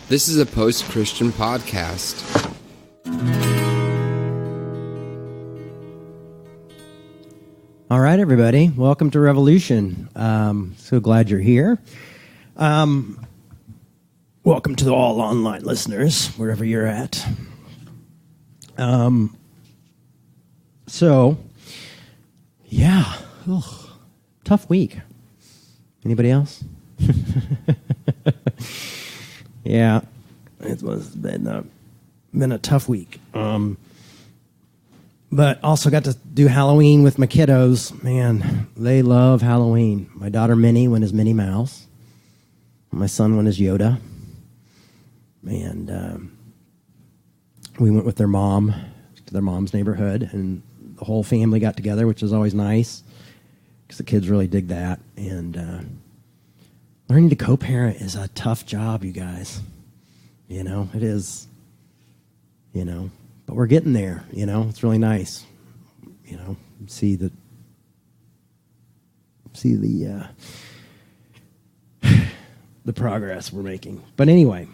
This is a post-Christian podcast. All right, everybody. Welcome to Revolution. So glad you're here. Welcome to all online listeners, wherever you're at. Tough week. Anybody else? Yeah, it was been a tough week. But also got to do Halloween with my kiddos. Man, they love Halloween. My daughter Minnie went as Minnie Mouse. My son went as Yoda. And we went with their mom to their mom's neighborhood, and the whole family got together, which was always nice because the kids really dig that. And learning to co-parent is a tough job, you guys. You know, it is. You know, but we're getting there. You know, it's really nice. You know, see the progress we're making. But anyway,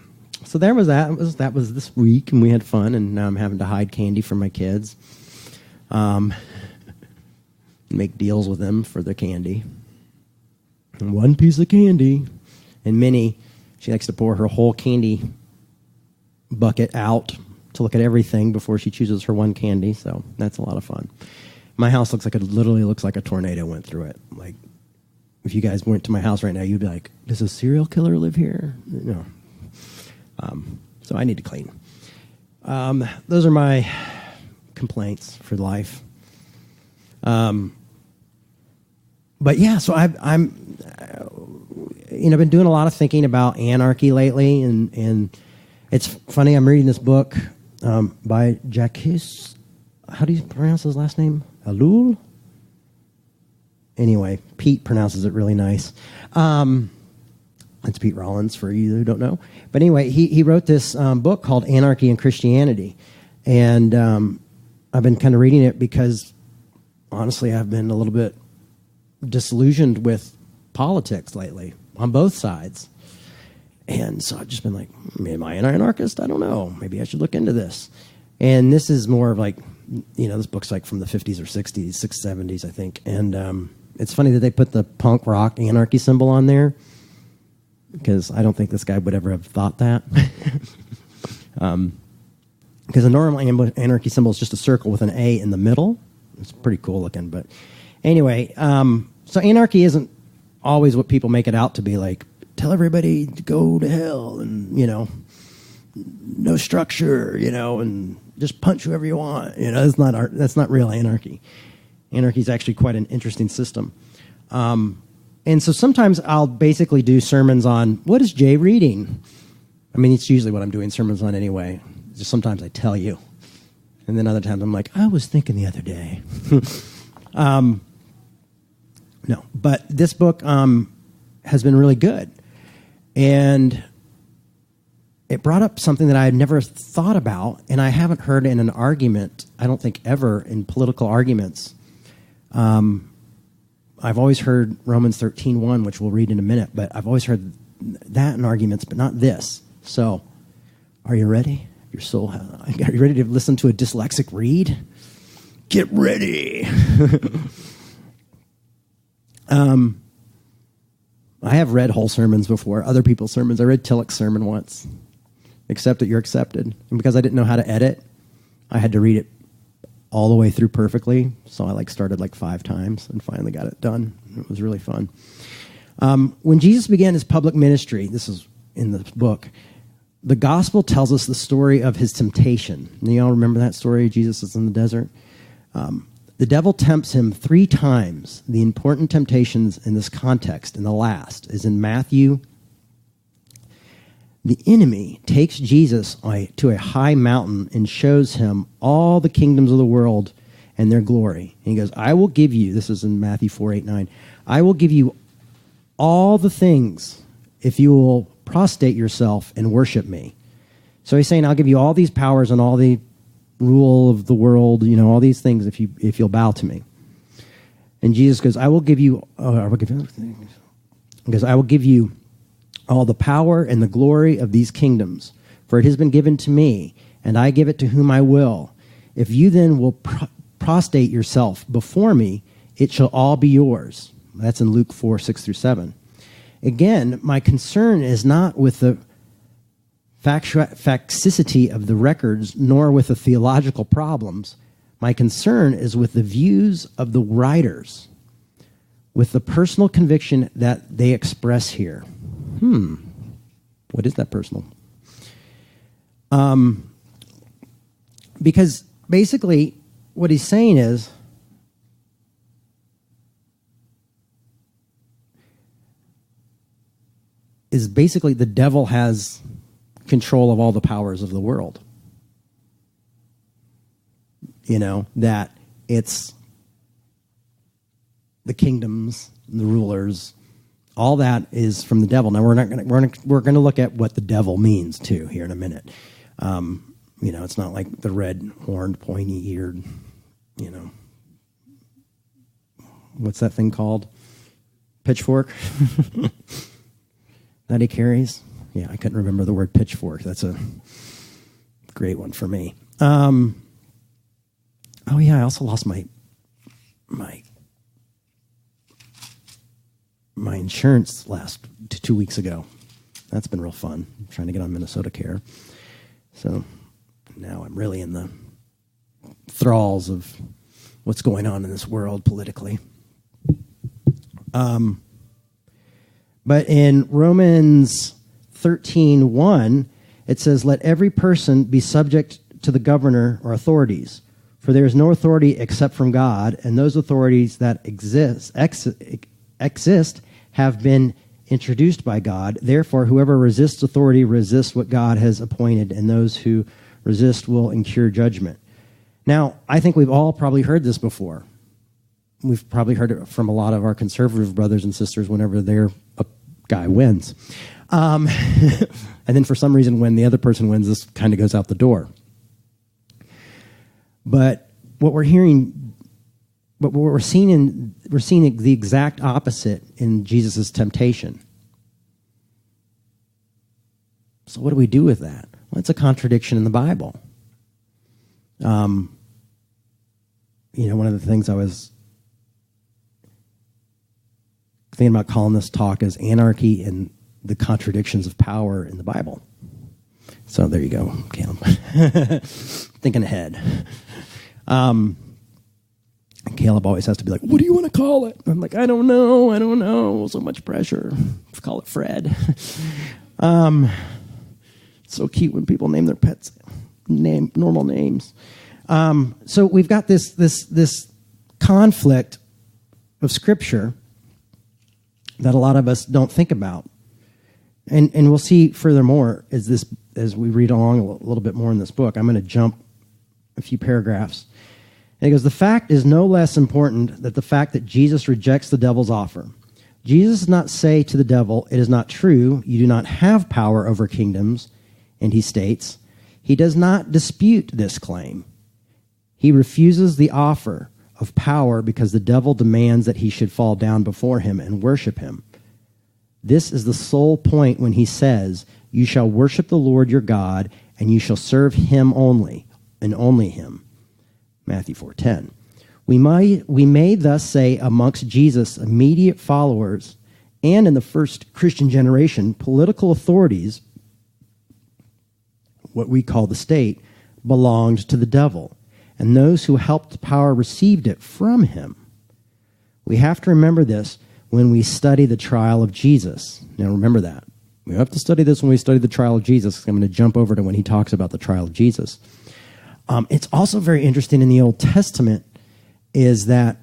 so there was that. That was this week, and we had fun. And now I'm having to hide candy from my kids, make deals with them for the candy. And one piece of candy, and Minnie, she likes to pour her whole candy bucket out to look at everything before she chooses her one candy. So that's a lot of fun. My house literally looks like a tornado went through it. Like, if you guys went to my house right now, you'd be like, does a serial killer live here? No. So I need to clean. Those are my complaints for life. But yeah, so I'm been doing a lot of thinking about anarchy lately, and it's funny. I'm reading this book by Jacques. How do you pronounce his last name? Ellul? Anyway, Pete pronounces it really nice. It's Pete Rollins, for you who don't know. But anyway, he wrote this book called Anarchy and Christianity. And I've been kind of reading it because, honestly, I've been a little bit disillusioned with politics lately on both sides. And so I've just been like, am I an anarchist? I don't know. Maybe I should look into this. And this is more of like, this book's like from the 50s or 60s, 70s, I think. And it's funny that they put the punk rock anarchy symbol on there, because I don't think this guy would ever have thought that. Because a normal anarchy symbol is just a circle with an A in the middle. It's pretty cool looking. But anyway, so anarchy isn't always what people make it out to be, like, tell everybody to go to hell and, no structure, and just punch whoever you want. That's not real anarchy. Anarchy is actually quite an interesting system. And so sometimes I'll basically do sermons on, what is Jay reading? I mean, it's usually what I'm doing sermons on anyway. Just sometimes I tell you. And then other times I'm like, I was thinking the other day. No, but this book has been really good. And it brought up something that I had never thought about, and I haven't heard in an argument, I don't think ever, in political arguments. I've always heard Romans 13:1, which we'll read in a minute, but I've always heard that in arguments, but not this. So, are you ready? Are you ready to listen to a dyslexic read? Get ready. I have read whole sermons before, other people's sermons. I read Tillich's sermon once. Accept that you're accepted. And because I didn't know how to edit, I had to read it all the way through perfectly. So I started 5 times and finally got it done. It was really fun. When Jesus began his public ministry, this is in the book, the gospel tells us the story of his temptation. And you all remember that story? Jesus is in the desert. The devil tempts him 3 times. The important temptations in this context, in the last, is in Matthew. The enemy takes Jesus to a high mountain and shows him all the kingdoms of the world and their glory. And he goes, I will give you, this is in Matthew 4:8-9, I will give you all the things if you will prostrate yourself and worship me. So he's saying, I'll give you all these powers and all the rule of the world, all these things if you'll bow to me. And Jesus goes, I will give you all the power and the glory of these kingdoms, for it has been given to me, and I give it to whom I will. If you then will prostrate yourself before me, it shall all be yours. That's in Luke 4, 6 through 7. Again, my concern is not with the facticity of the records, nor with the theological problems. My concern is with the views of the writers, with the personal conviction that they express here. What is that personal? Because basically what he's saying is, basically the devil has control of all the powers of the world. You know, that it's the kingdoms, the rulers, all that is from the devil. Now we're going to look at what the devil means too here in a minute. You know, it's not like the red-horned, pointy-eared, you know, what's that thing called? Pitchfork that he carries. Yeah, I couldn't remember the word pitchfork. That's a great one for me. Oh yeah, I also lost my insurance 2 weeks ago. That's been real fun. I'm trying to get on Minnesota Care. So now I'm really in the thralls of what's going on in this world politically. But in Romans 13:1, it says, "Let every person be subject to the governor or authorities, for there is no authority except from God, and those authorities that exist have been introduced by God. Therefore, whoever resists authority resists what God has appointed, and those who resist will incur judgment." Now, I think we've all probably heard this before. We've probably heard it from a lot of our conservative brothers and sisters whenever their guy wins. And then for some reason, when the other person wins, this kind of goes out the door. But what we're seeing the exact opposite in Jesus' temptation. So what do we do with that? Well, it's a contradiction in the Bible. You know, one of the things I was thinking about calling this talk is Anarchy and the Contradictions of Power in the Bible. So there you go, Caleb. Thinking ahead. Caleb always has to be like, "What do you want to call it?" I'm like, I don't know. So much pressure. Let's call it Fred. It's so cute when people name their pets normal names. So we've got this conflict of Scripture that a lot of us don't think about. And we'll see furthermore as we read along a little bit more in this book. I'm going to jump a few paragraphs. And he goes, "The fact is no less important than the fact that Jesus rejects the devil's offer. Jesus does not say to the devil, 'It is not true, you do not have power over kingdoms,' and he states, he does not dispute this claim. He refuses the offer of power because the devil demands that he should fall down before him and worship him. This is the sole point when he says, 'You shall worship the Lord your God, and you shall serve him only, and only him.'" Matthew 4:10. We may thus say amongst Jesus' immediate followers and in the first Christian generation, political authorities, what we call the state, belonged to the devil, and those who helped power received it from him. We have to remember this when we study the trial of Jesus. Now remember that. We have to study this when we study the trial of Jesus. I'm going to jump over to when he talks about the trial of Jesus. It's also very interesting in the Old Testament is that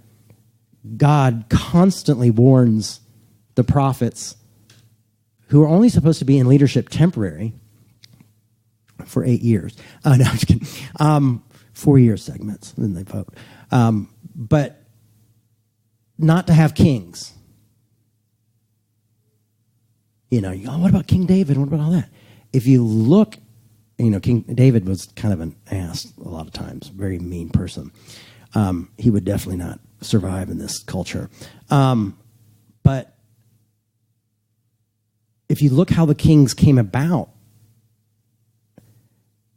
God constantly warns the prophets who are only supposed to be in leadership temporary for 8 years. No, I'm just kidding. 4-year segments, then they vote. But not to have kings. You know, what about King David? What about all that? If you look, King David was kind of an ass a lot of times, very mean person. He would definitely not survive in this culture. But if you look how the kings came about,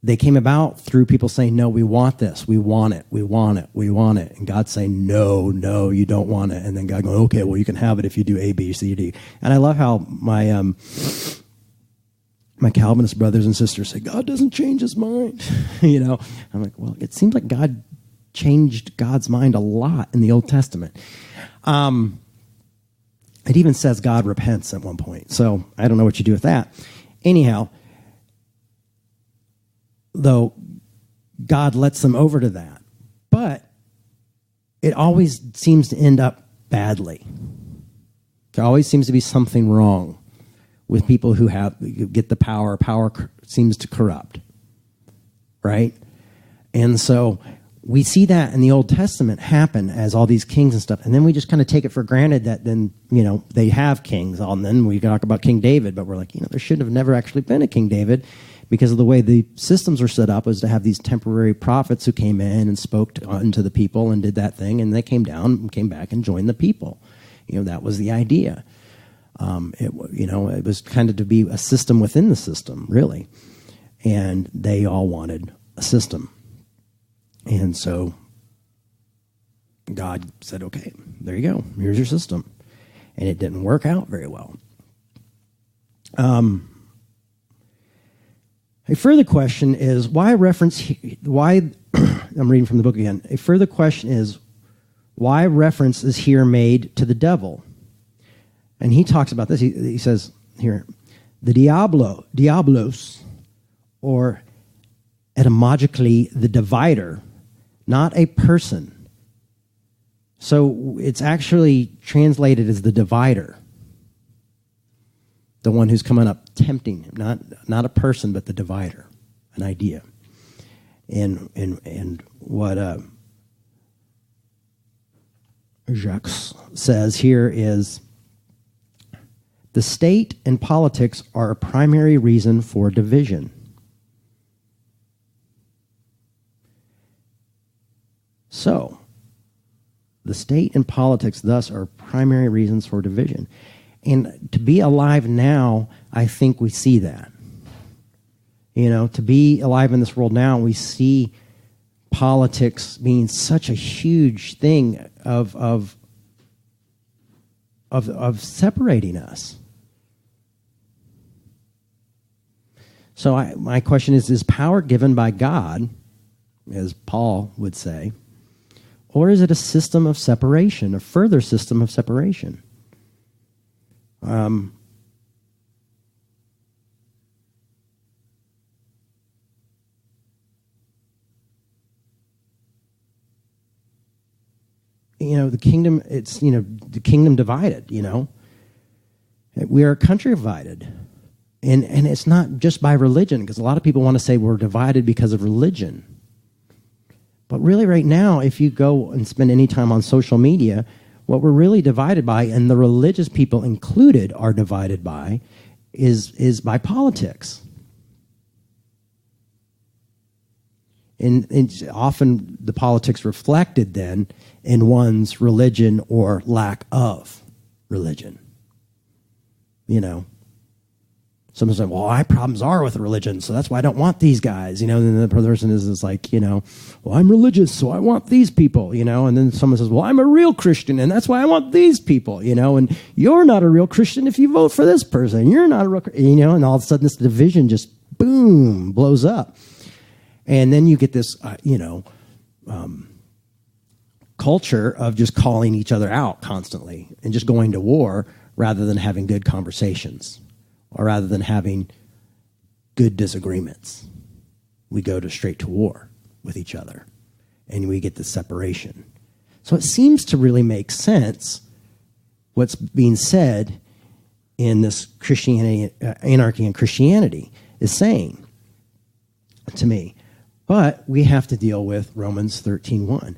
they came about through people saying, no, we want this. We want it. We want it. We want it. And God saying, no, you don't want it. And then God going, okay, well, you can have it if you do A, B, C, D. And I love how my Calvinist brothers and sisters say, God doesn't change his mind. I'm like, well, it seems like God changed God's mind a lot in the Old Testament. It even says God repents at one point. So I don't know what you do with that. Anyhow, though God lets them over to that. But it always seems to end up badly. There always seems to be something wrong with people who get the power. Power seems to corrupt, right? And so we see that in the Old Testament happen as all these kings and stuff. And then we just kind of take it for granted that then, they have kings. And then we talk about King David, but we're like, there should have never actually been a King David, because of the way the systems were set up was to have these temporary prophets who came in and spoke unto the people and did that thing, and they came down and came back and joined the people. That was the idea. It was kind of to be a system within the system, really. And they all wanted a system. And so God said, okay, there you go. Here's your system. And it didn't work out very well. A further question is, why I'm reading from the book again. A further question is, why reference is here made to the devil? And he talks about this. He says here, the diablos, or etymologically, the divider, not a person. So it's actually translated as the divider. The one who's coming up tempting him, not a person, but the divider, an idea. And what Jacques says here is, the state and politics are a primary reason for division. So, the state and politics thus are primary reasons for division. And to be alive now, I think we see that. To be alive in this world now, we see politics being such a huge thing of separating us. So my question is power given by God, as Paul would say, or is it a system of separation, a further system of separation? The kingdom, it's, the kingdom divided, We are a country divided. And it's not just by religion, because a lot of people want to say we're divided because of religion. But really right now, if you go and spend any time on social media, what we're really divided by, and the religious people included are divided by, is by politics. And it's often the politics reflected then in one's religion or lack of religion. Someone's like, well, my problems are with religion, so that's why I don't want these guys, And then the person is like, well, I'm religious, so I want these people, And then someone says, well, I'm a real Christian, and that's why I want these people, And you're not a real Christian if you vote for this person. You're not a real, And all of a sudden this division just, boom, blows up. And then you get this, culture of just calling each other out constantly and just going to war rather than having good conversations. Or rather than having good disagreements, we go straight to war with each other, and we get the separation. So it seems to really make sense what's being said in this Christianity, Anarchy and Christianity is saying to me. But we have to deal with Romans 13:1.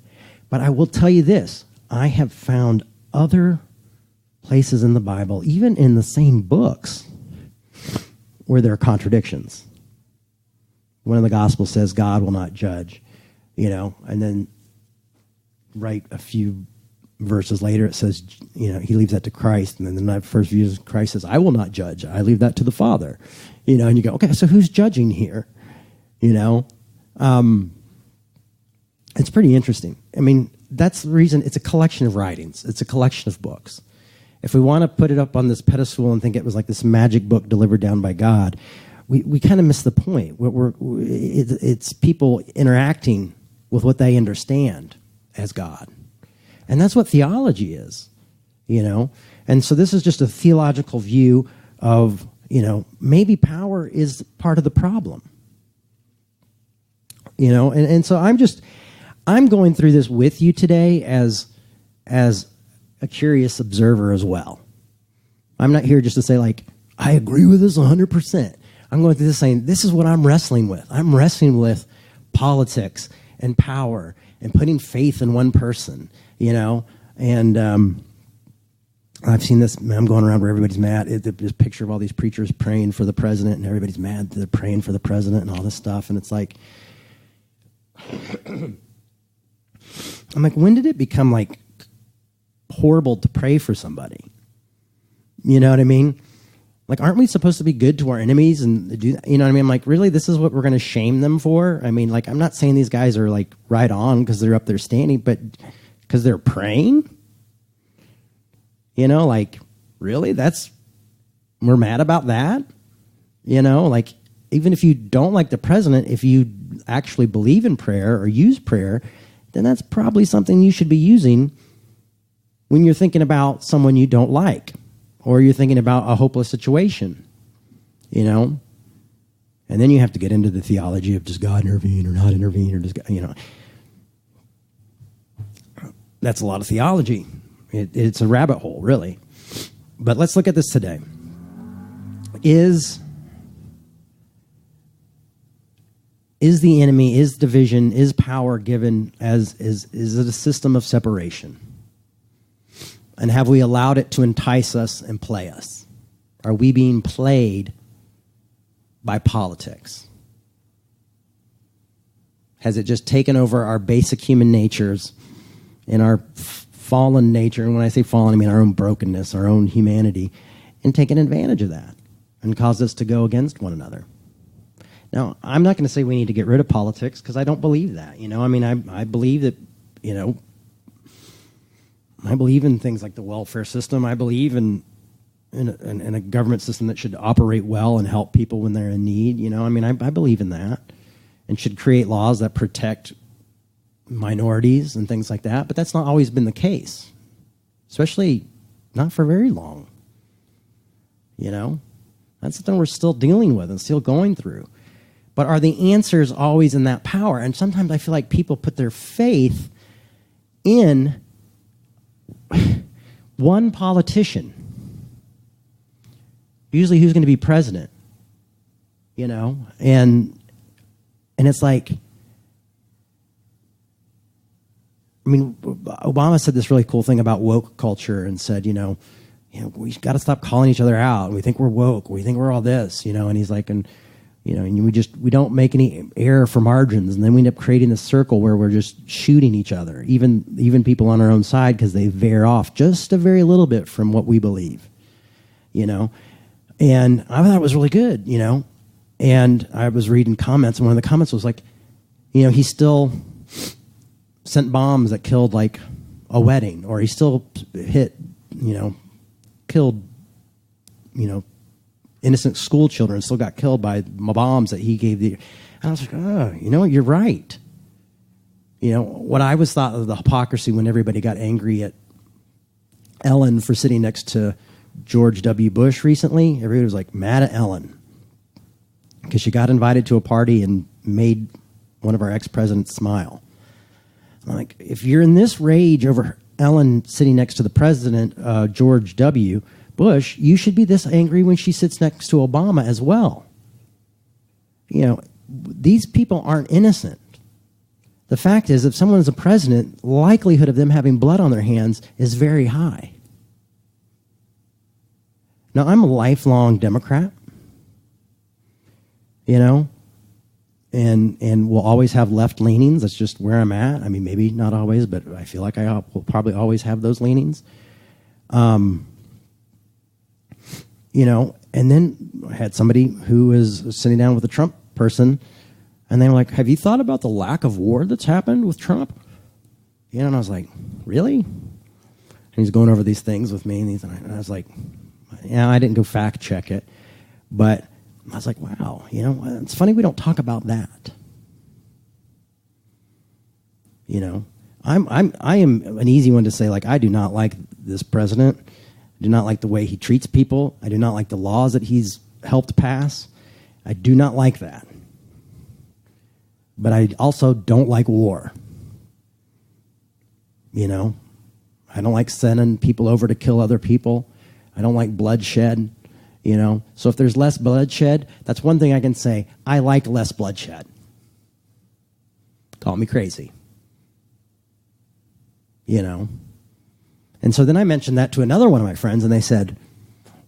But I will tell you this, I have found other places in the Bible, even in the same books, where there are contradictions. One of the Gospels says God will not judge, and then right a few verses later, it says, he leaves that to Christ. And then the first view is Christ says, I will not judge. I leave that to the Father. And you go, okay, so who's judging here? It's pretty interesting. I mean, that's the reason it's a collection of writings. It's a collection of books. If we want to put it up on this pedestal and think it was like this magic book delivered down by God, we kind of miss the point. It's people interacting with what they understand as God. And that's what theology is, And so this is just a theological view of, maybe power is part of the problem. And so I'm going through this with you today as a curious observer as well. I'm not here just to say, like, I agree with this 100%. I'm going through this saying, this is what I'm wrestling with. I'm wrestling with politics and power and putting faith in one person, And I've seen this. I'm going around where everybody's mad. This picture of all these preachers praying for the president, and everybody's mad that they're praying for the president and all this stuff. And it's like, I'm like, when did it become like horrible to pray for somebody? You know what I mean? Like, aren't we supposed to be good to our enemies and do that? You know what I mean? I'm like, really, this is what we're going to shame them for? I mean, like, I'm not saying these guys are like right on because they're up there standing, but because they're praying? Like, really? We're mad about that? Like, even if you don't like the president, if you actually believe in prayer or use prayer, then that's probably something you should be using when you're thinking about someone you don't like, or you're thinking about a hopeless situation, And then you have to get into the theology of, does God intervene or not intervene, or does God, That's a lot of theology. It's a rabbit hole, really. But let's look at this today. Is the enemy, is division, is power given is it a system of separation? And have we allowed it to entice us and play us? Are we being played by politics? Has it just taken over our basic human natures and our fallen nature? And when I say fallen, I mean our own brokenness, our own humanity, and taken advantage of that and caused us to go against one another. Now, I'm not going to say we need to get rid of politics, because I don't believe that. I mean, I believe that, I believe in things like the welfare system. I believe in a government system that should operate well and help people when they're in need. I mean, I believe in that, and should create laws that protect minorities and things like that. But that's not always been the case, especially not for very long. That's something we're still dealing with and still going through. But are the answers always in that power? And sometimes I feel like people put their faith in one politician. Usually who's going to be president, And it's like, I mean, Obama said this really cool thing about woke culture and said, we got to stop calling each other out. We think we're woke. We think we're all this, And he's like, and we don't make any error for margins, and then we end up creating this circle where we're just shooting each other, even people on our own side, because they veer off just a very little bit from what we believe, And I thought it was really good, And I was reading comments, and one of the comments was like, he still sent bombs that killed like a wedding, or he still killed, innocent school children, still got killed by bombs that he gave. And I was like, oh, you're right. What I was thought of the hypocrisy when everybody got angry at Ellen for sitting next to George W. Bush recently. Everybody was like mad at Ellen because she got invited to a party and made one of our ex-presidents smile. I'm like, if you're in this rage over Ellen sitting next to the president, George W. Bush, you should be this angry when she sits next to Obama as well. These people aren't innocent. The fact is, if someone is a president, likelihood of them having blood on their hands is very high. Now, I'm a lifelong Democrat, and and will always have left leanings. That's just where I'm at. I mean, maybe not always, but I feel like I will probably always have those leanings. And then I had somebody who was sitting down with a Trump person, and they were like, have you thought about the lack of war that's happened with Trump? And I was like, really? And he's going over these things with me, and I was like, yeah, I didn't go fact check it, but I was like, wow, it's funny we don't talk about that. I am an easy one to say, like, I do not like this president. I do not like the way he treats people. I do not like the laws that he's helped pass. I do not like that. But I also don't like war. I don't like sending people over to kill other people. I don't like bloodshed. So if there's less bloodshed, that's one thing I can say. I like less bloodshed. Call me crazy. And so then I mentioned that to another one of my friends, and they said,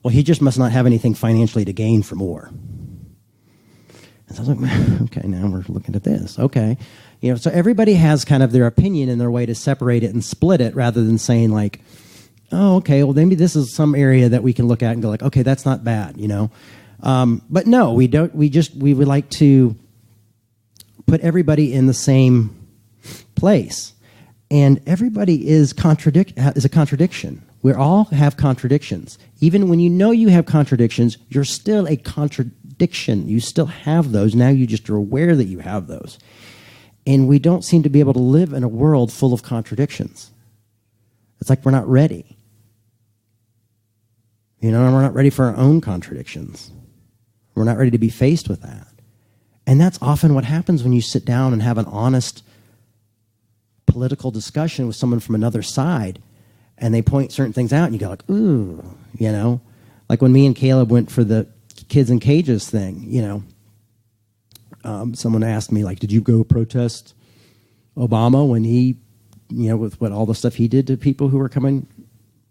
well, he just must not have anything financially to gain from war. And so I was like, okay, now we're looking at this. Okay. So everybody has kind of their opinion and their way to separate it and split it, rather than saying, like, oh, okay, well, maybe this is some area that we can look at and go, like, okay, that's not bad, But no, we don't. We would like to put everybody in the same place. And everybody is a contradiction. We all have contradictions. Even when you have contradictions, you're still a contradiction. You still have those. Now you just are aware that you have those. And we don't seem to be able to live in a world full of contradictions. It's like we're not ready. And we're not ready for our own contradictions. We're not ready to be faced with that. And that's often what happens when you sit down and have an honest political discussion with someone from another side, and they point certain things out, and you go like, ooh, like when me and Caleb went for the kids in cages thing, someone asked me, like, did you go protest Obama when he, with what all the stuff he did to people who were coming,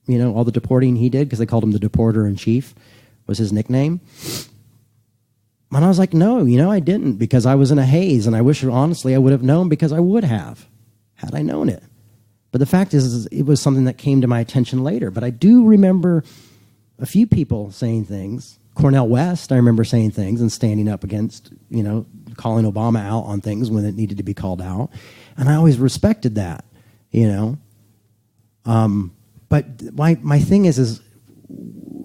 all the deporting he did, because they called him the deporter in chief, was his nickname. And I was like, no, I didn't, because I was in a haze, and I wish, honestly, I would have known, because I would have, had I known it. But the fact is it was something that came to my attention later. But I do remember a few people saying things. Cornel West, I remember saying things and standing up against, calling Obama out on things when it needed to be called out. And I always respected that, But my thing is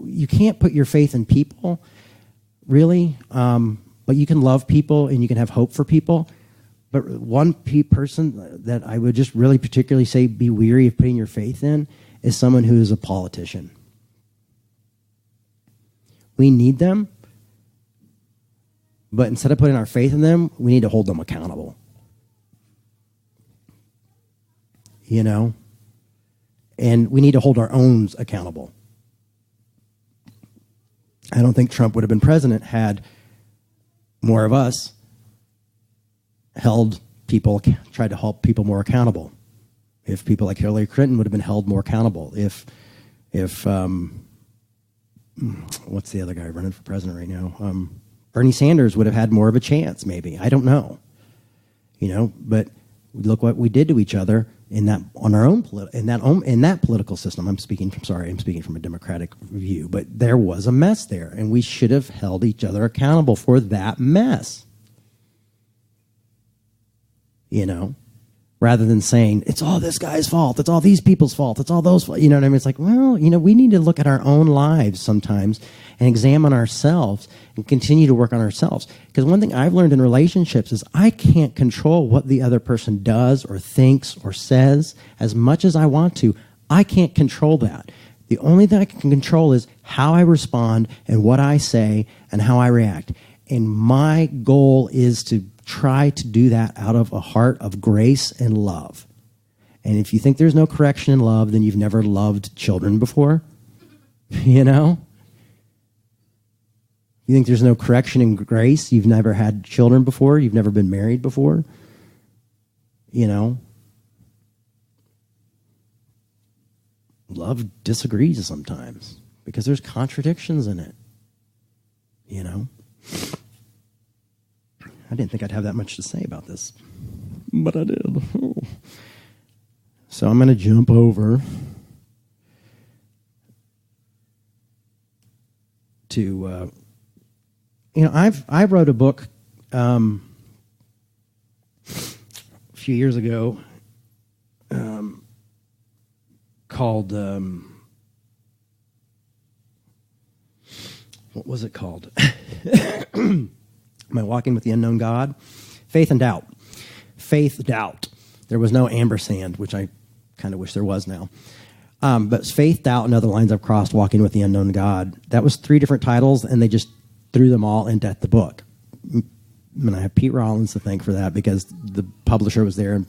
you can't put your faith in people, really. But you can love people and you can have hope for people. But one person that I would just really particularly say be weary of putting your faith in is someone who is a politician. We need them, but instead of putting our faith in them, we need to hold them accountable. And we need to hold our own accountable. I don't think Trump would have been president had more of us tried to hold people more accountable. If people like Hillary Clinton would have been held more accountable. If what's the other guy running for president right now? Bernie Sanders would have had more of a chance, maybe. I don't know. But look what we did to each other in that political system. I'm speaking from a Democratic view, but there was a mess there, and we should have held each other accountable for that mess. Rather than saying, it's all this guy's fault, it's all these people's fault, it's all those, you know what I mean? It's like, well, we need to look at our own lives sometimes and examine ourselves and continue to work on ourselves. Because one thing I've learned in relationships is I can't control what the other person does or thinks or says as much as I want to. I can't control that. The only thing I can control is how I respond and what I say and how I react. And my goal is to try to do that out of a heart of grace and love. And if you think there's no correction in love, then you've never loved children before. You think there's no correction in grace, you've never had children before, you've never been married before. Love disagrees sometimes because there's contradictions in it. I didn't think I'd have that much to say about this, but I did. Oh. So I'm going to jump over to, I wrote a book a few years ago called, what was it called? Am I Walking with the Unknown God? Faith and Doubt. Faith, Doubt. There was no ampersand, which I kind of wish there was now. But Faith, Doubt, and Other Lines I've Crossed, Walking with the Unknown God. That was 3 different titles, and they just threw them all into the book. And I have Pete Rollins to thank for that, because the publisher was there, and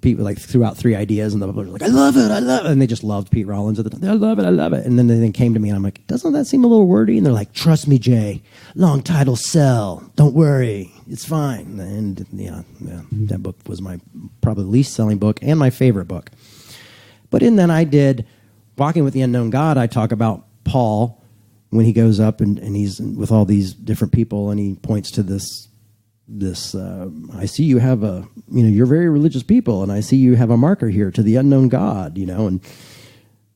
Pete threw out 3 ideas, and the publisher was like, I love it, and they just loved Pete Rollins at the time. I love it. And then they came to me, and I'm like, doesn't that seem a little wordy? And they're like, trust me, Jay, long titles sell. Don't worry, it's fine. And yeah, that book was my probably least selling book and my favorite book. But in then I did Walking with the Unknown God. I talk about Paul when he goes up and he's with all these different people, and he points to this I see you have you're very religious people, and I see you have a marker here to the unknown God, and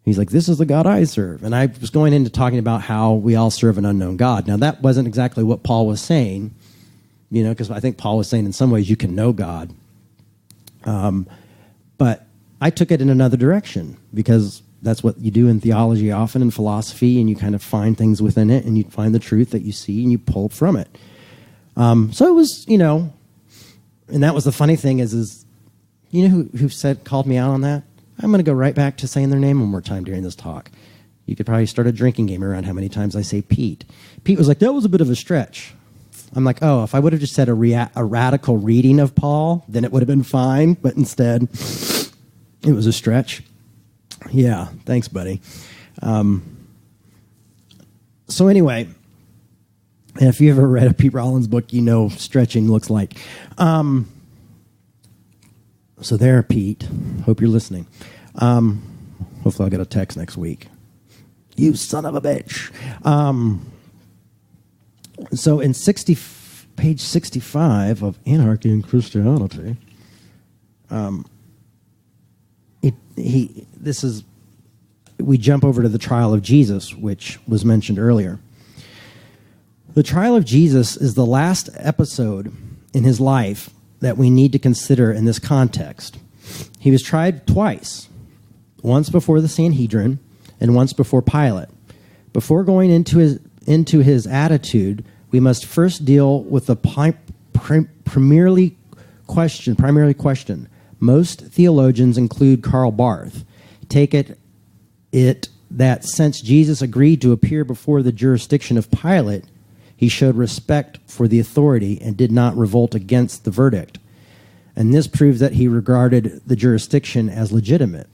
he's like, this is the God I serve. And I was going into talking about how we all serve an unknown God. Now, that wasn't exactly what Paul was saying, because I think Paul was saying in some ways you can know God. But I took it in another direction, because that's what you do in theology often, in philosophy, and you kind of find things within it, and you find the truth that you see, and you pull from it. So it was, and that was the funny thing is who called me out on that? I'm going to go right back to saying their name one more time during this talk. You could probably start a drinking game around how many times I say Pete. Pete was like, that was a bit of a stretch. I'm like, oh, if I would have just said a radical reading of Paul, then it would have been fine. But instead, it was a stretch. Yeah, thanks, buddy. So anyway, and if you ever read a Pete Rollins book, stretching looks like. So there, Pete. Hope you're listening. Hopefully I'll get a text next week. You son of a bitch. So in page 65 of Anarchy and Christianity, we jump over to the trial of Jesus, which was mentioned earlier. The trial of Jesus is the last episode in his life that we need to consider in this context. He was tried twice, once before the Sanhedrin and once before Pilate. Before going into his attitude, we must first deal with the primary question. Most theologians include Karl Barth. Take it that since Jesus agreed to appear before the jurisdiction of Pilate, he showed respect for the authority and did not revolt against the verdict. And this proves that he regarded the jurisdiction as legitimate.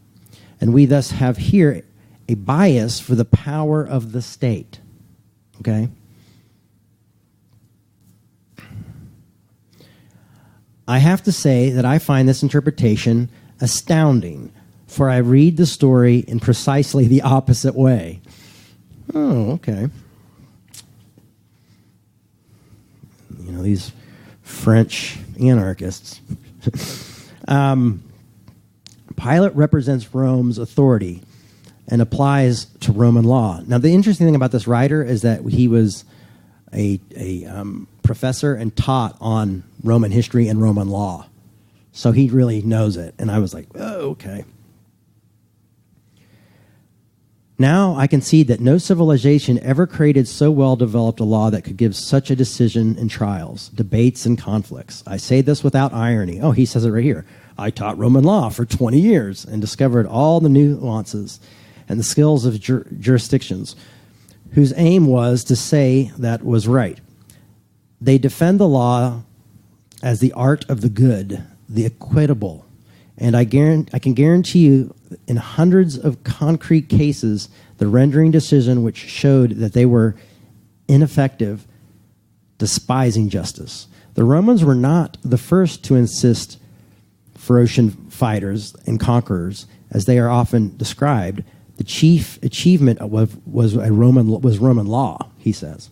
And we thus have here a bias for the power of the state. Okay? I have to say that I find this interpretation astounding, for I read the story in precisely the opposite way. Oh, okay. These French anarchists. Pilate represents Rome's authority and applies to Roman law. Now, the interesting thing about this writer is that he was a professor and taught on Roman history and Roman law. So he really knows it. And I was like, oh, okay. Now I concede that no civilization ever created so well-developed a law that could give such a decision in trials, debates, and conflicts. I say this without irony. Oh, he says it right here. I taught Roman law for 20 years and discovered all the nuances and the skills of jurisdictions, whose aim was to say that was right. They defend the law as the art of the good, the equitable, and I can guarantee you in hundreds of concrete cases, the rendering decision which showed that they were ineffective, despising justice. The Romans were not the first to insist ferocious fighters and conquerors, as they are often described. The chief achievement was Roman law, he says.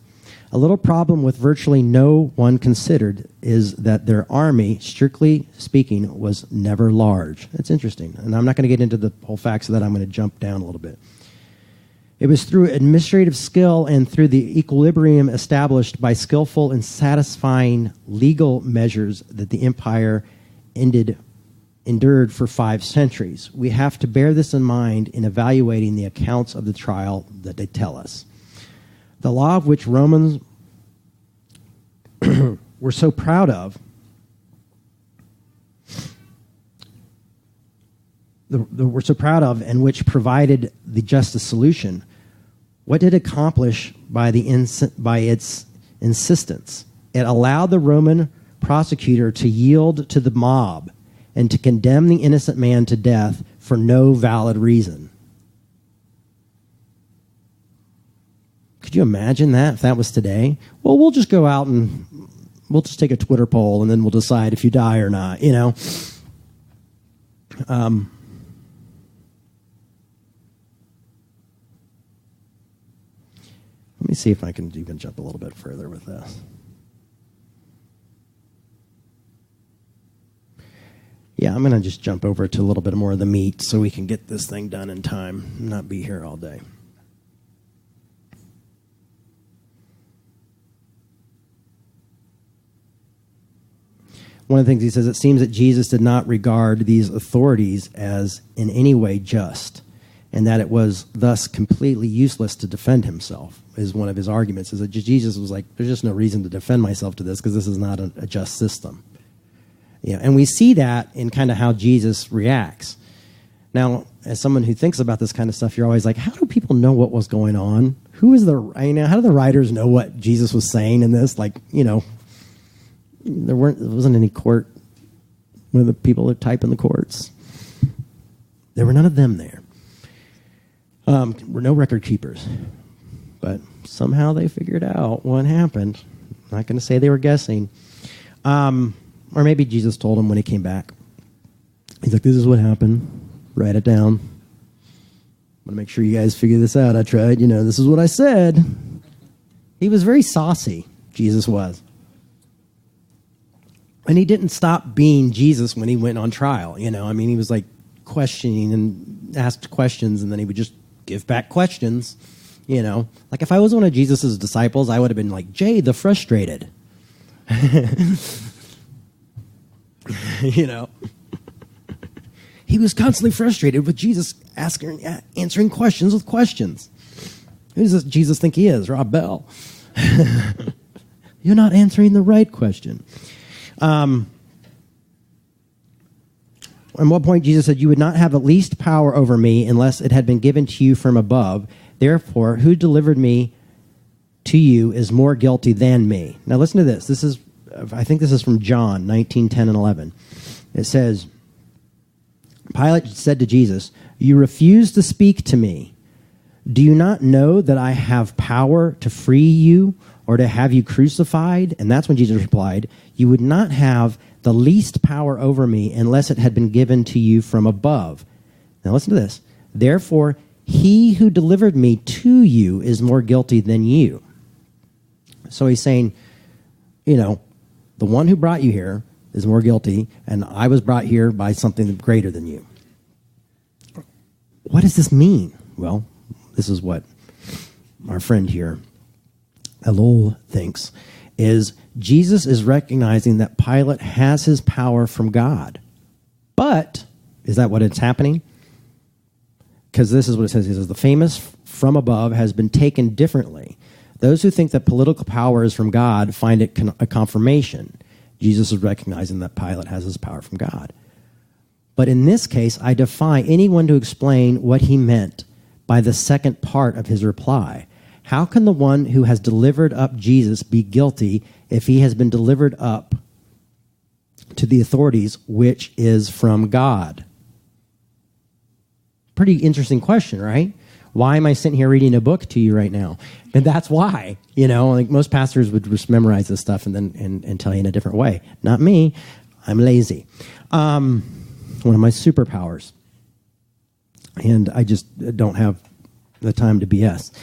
A little problem with virtually no one considered is that their army, strictly speaking, was never large. That's interesting. And I'm not going to get into the whole facts of that. I'm going to jump down a little bit. It was through administrative skill and through the equilibrium established by skillful and satisfying legal measures that the empire endured for 5 centuries. We have to bear this in mind in evaluating the accounts of the trial that they tell us. The law of which Romans were so proud of, and which provided the justice solution, what did it accomplish by its insistence? It allowed the Roman prosecutor to yield to the mob and to condemn the innocent man to death for no valid reason. Could you imagine that if that was today? Well, we'll just go out and we'll just take a Twitter poll and then we'll decide if you die or not, you know. Let me see if I can even jump a little bit further with this. Yeah, I'm going to just jump over to a little bit more of the meat so we can get this thing done in time and not be here all day. One of the things he says, it seems that Jesus did not regard these authorities as in any way just, and that it was thus completely useless to defend himself, is one of his arguments, is that Jesus was like, there's just no reason to defend myself to this because this is not a just system. Yeah, and we see that in kind of how Jesus reacts. Now, as someone who thinks about this kind of stuff, you're always like, how do people know what was going on? How do the writers know what Jesus was saying in this? Like, you know, there wasn't any court. One of the people that type in the courts. There were none of them there. Were no record keepers. But somehow they figured out what happened. I'm not going to say they were guessing. Or maybe Jesus told them when he came back. He's like, this is what happened. Write it down. I'm going to make sure you guys figure this out. I tried. You know, this is what I said. He was very saucy, Jesus was. And he didn't stop being Jesus when he went on trial. You know, I mean, he was like questioning and asked questions, and then he would just give back questions. You know, like if I was one of Jesus's disciples, I would have been like, Jay the frustrated. You know, he was constantly frustrated with Jesus answering questions with questions. Who does Jesus think he is? Rob Bell. You're not answering the right question. At one point, Jesus said, you would not have the least power over me unless it had been given to you from above. Therefore, who delivered me to you is more guilty than me. Now, listen to this. I think this is from John 19:10 and 11. It says, Pilate said to Jesus, you refuse to speak to me. Do you not know that I have power to free you or to have you crucified? And that's when Jesus replied, you would not have the least power over me unless it had been given to you from above. Now listen to this. Therefore, he who delivered me to you is more guilty than you. So he's saying, you know, the one who brought you here is more guilty, and I was brought here by something greater than you. What does this mean? Well, this is what our friend here, Elul, thinks, is Jesus is recognizing that Pilate has his power from God. But, is that what it's happening? Because this is what it says. It says, the famous from above has been taken differently. Those who think that political power is from God find it a confirmation. Jesus is recognizing that Pilate has his power from God. But in this case, I defy anyone to explain what he meant by the second part of his reply. How can the one who has delivered up Jesus be guilty if he has been delivered up to the authorities, which is from God? Pretty interesting question, right? Why am I sitting here reading a book to you right now? And that's why, you know, like most pastors would just memorize this stuff and then and tell you in a different way. Not me. I'm lazy. One of my superpowers. And I just don't have the time to BS.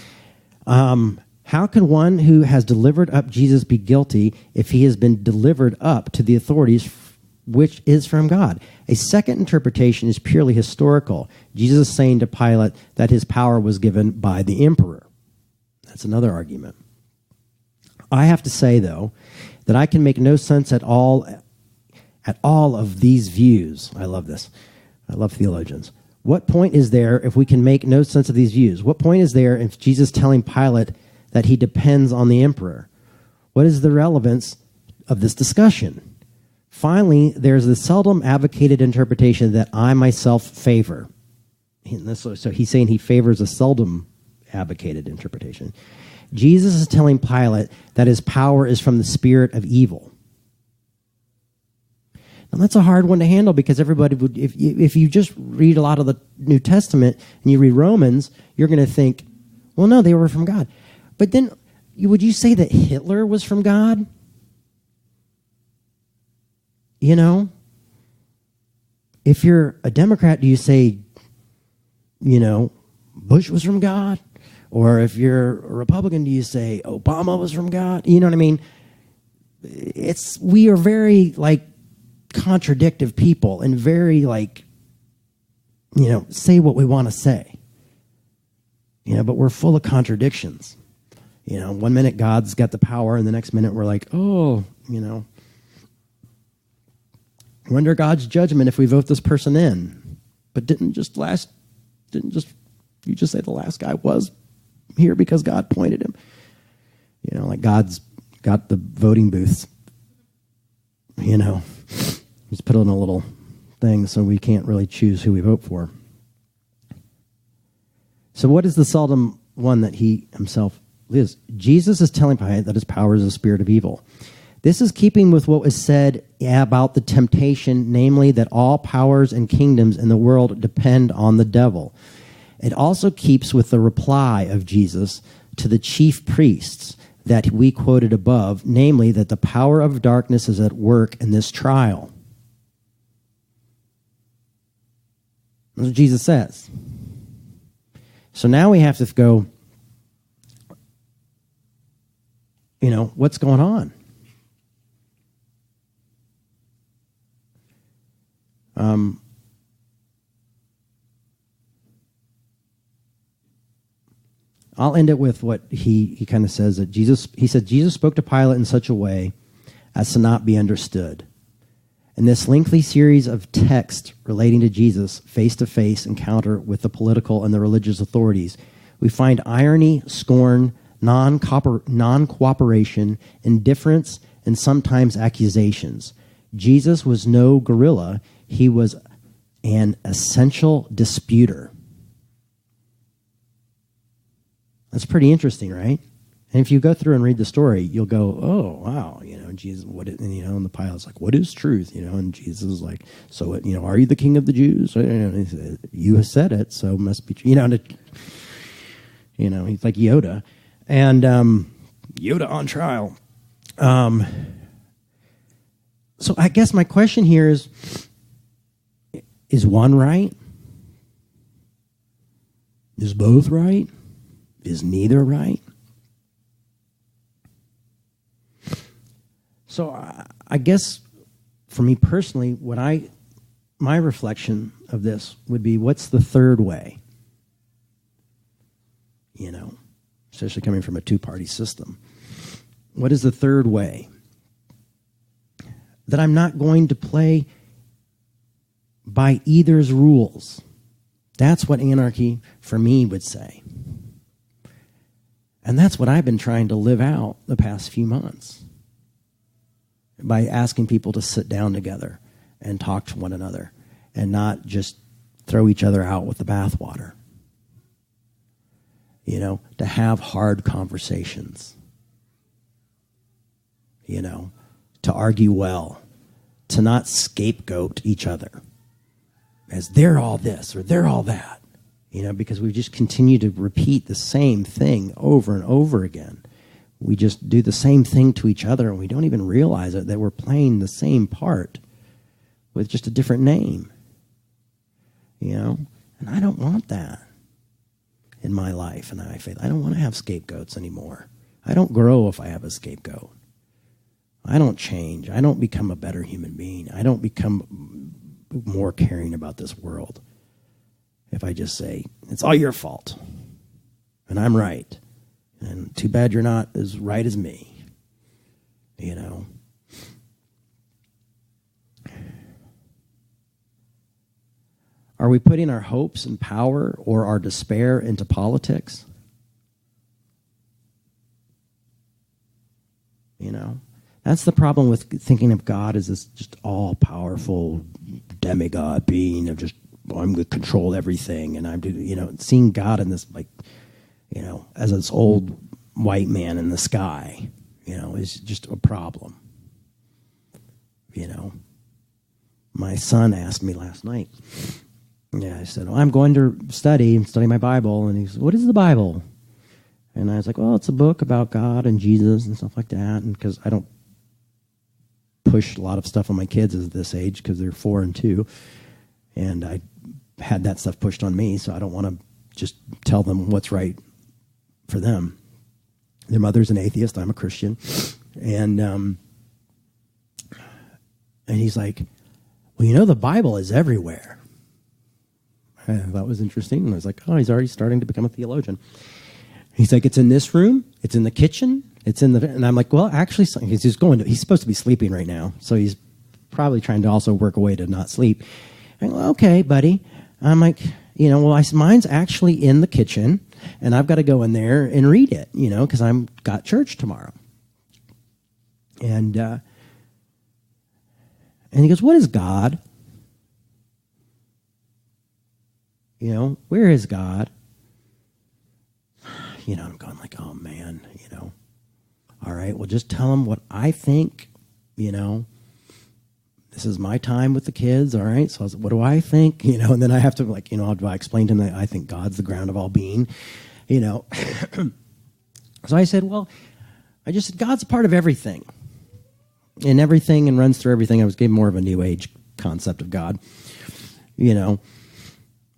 How can one who has delivered up Jesus be guilty if he has been delivered up to the authorities which is from God? A second interpretation is purely historical. Jesus is saying to Pilate that his power was given by the emperor. That's another argument. I have to say, though, that I can make no sense at all of these views. I love this. I love theologians. What point is there if we can make no sense of these views? What point is there if Jesus telling Pilate that he depends on the emperor? What is the relevance of this discussion? Finally, there's the seldom advocated interpretation that I myself favor. So he's saying he favors a seldom advocated interpretation. Jesus is telling Pilate that his power is from the spirit of evil. Now, that's a hard one to handle because everybody would, if you just read a lot of the New Testament and you read Romans, you're going to think, well, no, they were from God. But then, would you say that Hitler was from God? You know? If you're a Democrat, do you say, Bush was from God? Or if you're a Republican, do you say Obama was from God? You know what I mean? We are very, contradictive people and very, say what we want to say. But we're full of contradictions. One minute God's got the power, and the next minute we're like, we're under God's judgment if we vote this person in. But didn't you just say the last guy was here because God pointed him? God's got the voting booths. He's put in a little thing so we can't really choose who we vote for. So what is the seldom one that he himself lives? Jesus is telling Pilate that his power is the spirit of evil. This is keeping with what was said about the temptation, namely that all powers and kingdoms in the world depend on the devil. It also keeps with the reply of Jesus to the chief priests that we quoted above, namely that the power of darkness is at work in this trial. That's what Jesus says. So now we have to go, what's going on? I'll end it with what he kind of says that Jesus spoke to Pilate in such a way as to not be understood. In this lengthy series of texts relating to Jesus' face-to-face encounter with the political and the religious authorities, we find irony, scorn, non-cooperation, indifference, and sometimes accusations. Jesus was no gorilla. He was an essential disputer. That's pretty interesting, right? And if you go through and read the story, you'll go, oh, wow, Jesus, and the Pilate's like, what is truth? And Jesus is like, so, are you the king of the Jews? And he said, you have said it, so it must be true. He's like Yoda. And Yoda on trial. So I guess my question here is one right? Is both right? Is neither right? So I guess for me personally, my reflection of this would be, what's the third way? Especially coming from a two-party system. What is the third way? That I'm not going to play by either's rules. That's what anarchy, for me, would say. And that's what I've been trying to live out the past few months. By asking people to sit down together and talk to one another and not just throw each other out with the bathwater. To have hard conversations. To argue well. To not scapegoat each other as they're all this or they're all that. Because we just continue to repeat the same thing over and over again. We just do the same thing to each other, and we don't even realize it, that we're playing the same part with just a different name. And I don't want that in my life and my faith. I don't want to have scapegoats anymore. I don't grow if I have a scapegoat. I don't change. I don't become a better human being. I don't become more caring about this world if I just say, it's all your fault, and I'm right. And too bad you're not as right as me, you know. Are we putting our hopes and power or our despair into politics? You know, that's the problem with thinking of God as this just all-powerful demigod being of just, well, I'm going to control everything, and I'm, you know, seeing God in this, like, you know, as this old white man in the sky, you know, is just a problem. You know, my son asked me last night. Yeah, I said, well, I'm going to study my Bible. And he said, what is the Bible? And I was like, well, it's a book about God and Jesus and stuff like that. And because I don't push a lot of stuff on my kids at this age because they're 4 and 2. And I had that stuff pushed on me, so I don't want to just tell them what's right for them. Their mother's an atheist. I'm a Christian. And he's like, well, you know, the Bible is everywhere. That was interesting. And I was like, oh, he's already starting to become a theologian. He's like, it's in this room. It's in the kitchen. It's in the... And I'm like, well, actually, he's supposed to be sleeping right now. So he's probably trying to also work a way to not sleep. I go, okay, buddy. I'm like, you know, well, mine's actually in the kitchen, and I've got to go in there and read it, you know, because I'm got church tomorrow. And he goes, what is God? You know, where is God? You know, I'm going like, oh, man, you know. All right, well, just tell him what I think, you know. This is my time with the kids, all right? So I was like, what do I think? You know, and then I have to, like, you know, I explain to him that I think God's the ground of all being, you know. So I said, well, I just said, God's a part of everything. And everything and runs through everything. I gave more of a New Age concept of God, you know.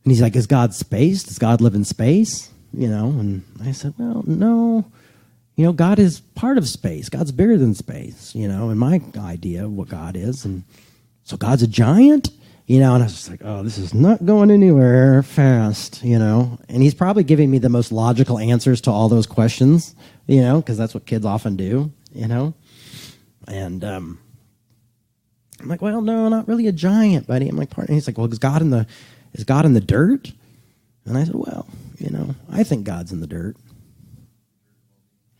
And he's like, is God space? Does God live in space? You know, and I said, well, no. You know, God is part of space. God's bigger than space, you know, and my idea of what God is. And so God's a giant, you know, and I was just like, oh, this is not going anywhere fast, you know. And he's probably giving me the most logical answers to all those questions, you know, because that's what kids often do, you know. And I'm like, well, no, not really a giant, buddy. I'm like, and he's like, well, is God in the dirt? And I said, well, you know, I think God's in the dirt.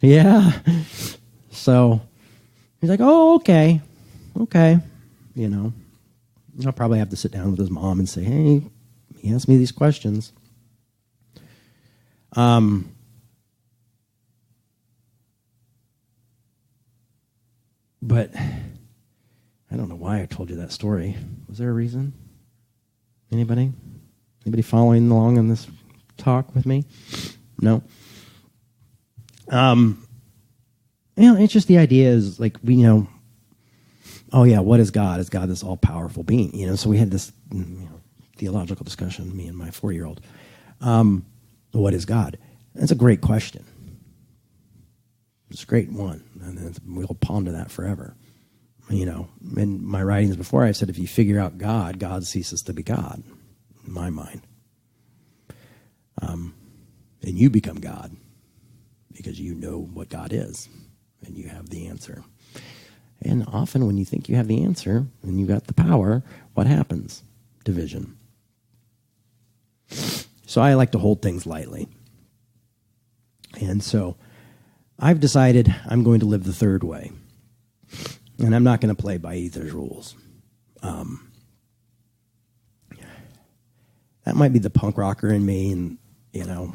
Yeah. So he's like, oh, okay. You know, I'll probably have to sit down with his mom and say, hey, he asked me these questions. But I don't know why I told you that story. Was there a reason? Anybody following along in this talk with me? No. You know, it's just the idea is like, we, you know, oh yeah, what is God? Is God this all-powerful being? You know, so we had this, you know, theological discussion, me and my 4-year-old. What is God? That's a great question. It's a great one, and we'll ponder that forever. You know, in my writings before, I said if you figure out God, God ceases to be God, in my mind. And you become God because you know what God is, and you have the answer. And often when you think you have the answer and you got the power, what happens? Division. So I like to hold things lightly. And so I've decided I'm going to live the third way. And I'm not going to play by either's rules. That might be the punk rocker in me, and, you know,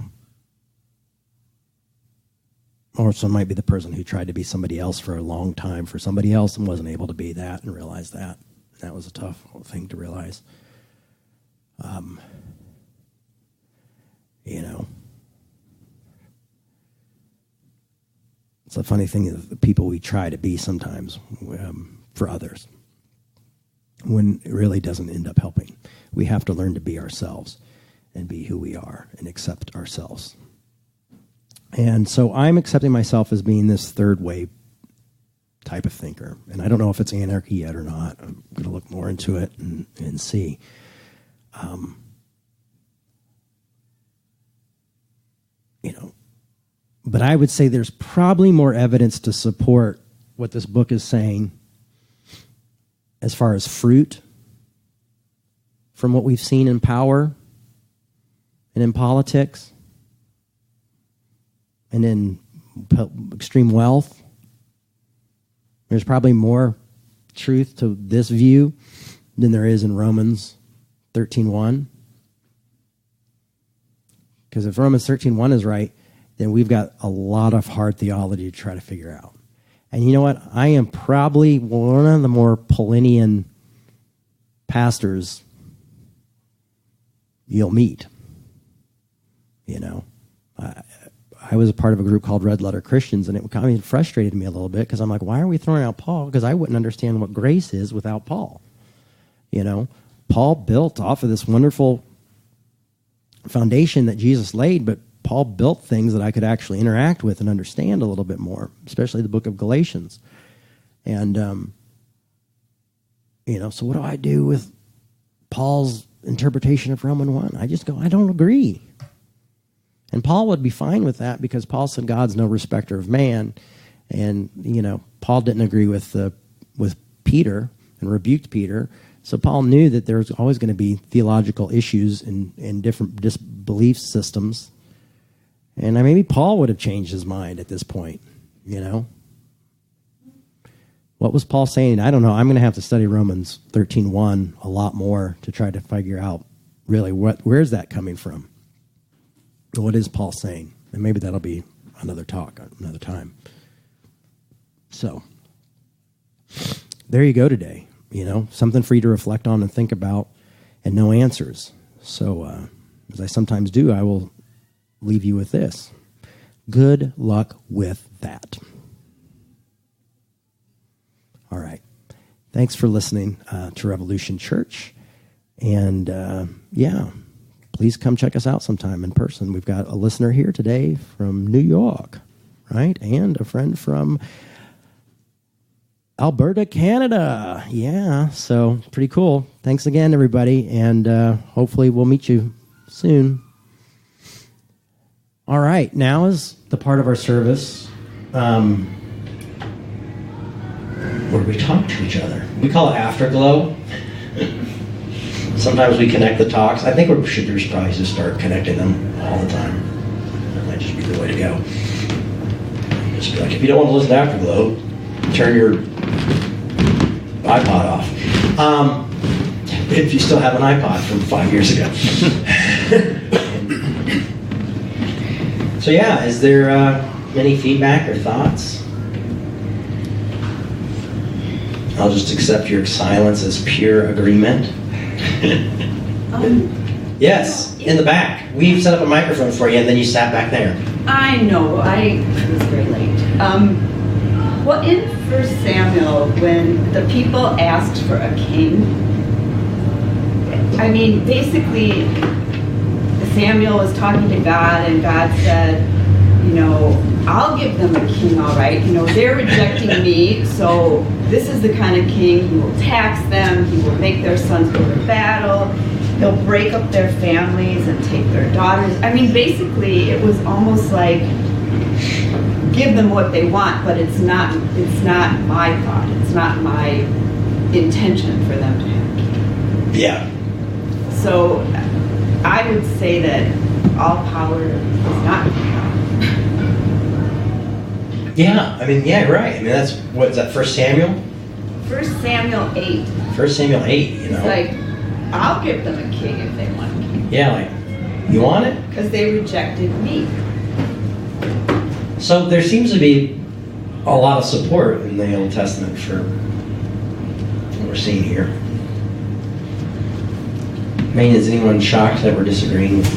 or some might be the person who tried to be somebody else for a long time for somebody else and wasn't able to be that and realized that. That was a tough thing to realize. You know, it's a funny thing of the people we try to be sometimes for others when it really doesn't end up helping. We have to learn to be ourselves and be who we are and accept ourselves. And so I'm accepting myself as being this third wave type of thinker. And I don't know if it's anarchy yet or not. I'm going to look more into it and see. But I would say there's probably more evidence to support what this book is saying as far as fruit from what we've seen in power and in politics and in extreme wealth. There's probably more truth to this view than there is in Romans 13:1. Because if Romans 13:1 is right, then we've got a lot of hard theology to try to figure out. And you know what? I am probably one of the more Paulinian pastors you'll meet. I was a part of a group called Red Letter Christians, and it kind of frustrated me a little bit because I'm like, why are we throwing out Paul? Because I wouldn't understand what grace is without Paul. Paul built off of this wonderful foundation that Jesus laid, but Paul built things that I could actually interact with and understand a little bit more, especially the book of Galatians. And, so what do I do with Paul's interpretation of Romans 1? I just go, I don't agree. And Paul would be fine with that because Paul said God's no respecter of man. And, Paul didn't agree with Peter and rebuked Peter. So Paul knew that there was always going to be theological issues in different belief systems. And maybe Paul would have changed his mind at this point, What was Paul saying? I don't know. I'm going to have to study Romans 13:1 a lot more to try to figure out really where's that coming from? What is Paul saying? And maybe that'll be another talk, another time. So, there you go today. Something for you to reflect on and think about and no answers. So, as I sometimes do, I will leave you with this. Good luck with that. All right. Thanks for listening to Revolution Church. And, please come check us out sometime in person. We've got a listener here today from New York, right? And a friend from Alberta, Canada. Yeah, so pretty cool. Thanks again, everybody, and hopefully we'll meet you soon. All right, now is the part of our service where we talk to each other. We call it Afterglow. Sometimes we connect the talks. I think we should probably just start connecting them all the time. That might just be the way to go. Just be like, if you don't want to listen to Afterglow, turn your iPod off. If you still have an iPod from 5 years ago. So is there any feedback or thoughts? I'll just accept your silence as pure agreement. Yes, in the back. We've set up a microphone for you, and then you sat back there. I know. I was very late. Well, in 1 Samuel, when the people asked for a king, basically, Samuel was talking to God, and God said, I'll give them a king, all right. They're rejecting me, so this is the kind of king who will tax them, he will make their sons go to battle, he'll break up their families and take their daughters. Basically, it was almost like, give them what they want, but it's not my thought, it's not my intention for them to have a king. Yeah. So, I would say that all power is not God. Yeah, right. That's, what is that, 1 Samuel? 1 Samuel 8. 1 Samuel 8, It's like, I'll give them a king if they want a king. Yeah, you want it? Because they rejected me. So there seems to be a lot of support in the Old Testament for what we're seeing here. Is anyone shocked that we're disagreeing with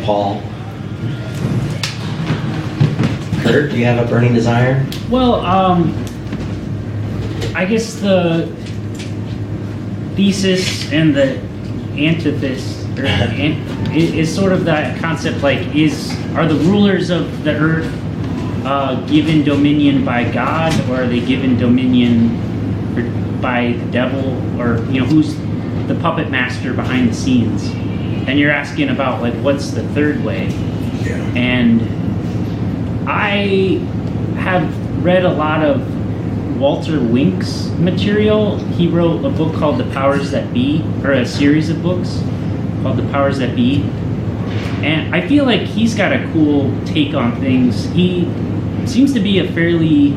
Paul? Kurt, do you have a burning desire? Well, I guess the thesis and the antithesis and is sort of that concept like are the rulers of the earth given dominion by God, or are they given dominion by the devil, or who's the puppet master behind the scenes? And you're asking about like what's the third way? Yeah. And I have read a lot of Walter Wink's material. He wrote a book called The Powers That Be, or a series of books called The Powers That Be. And I feel like he's got a cool take on things. He seems to be a fairly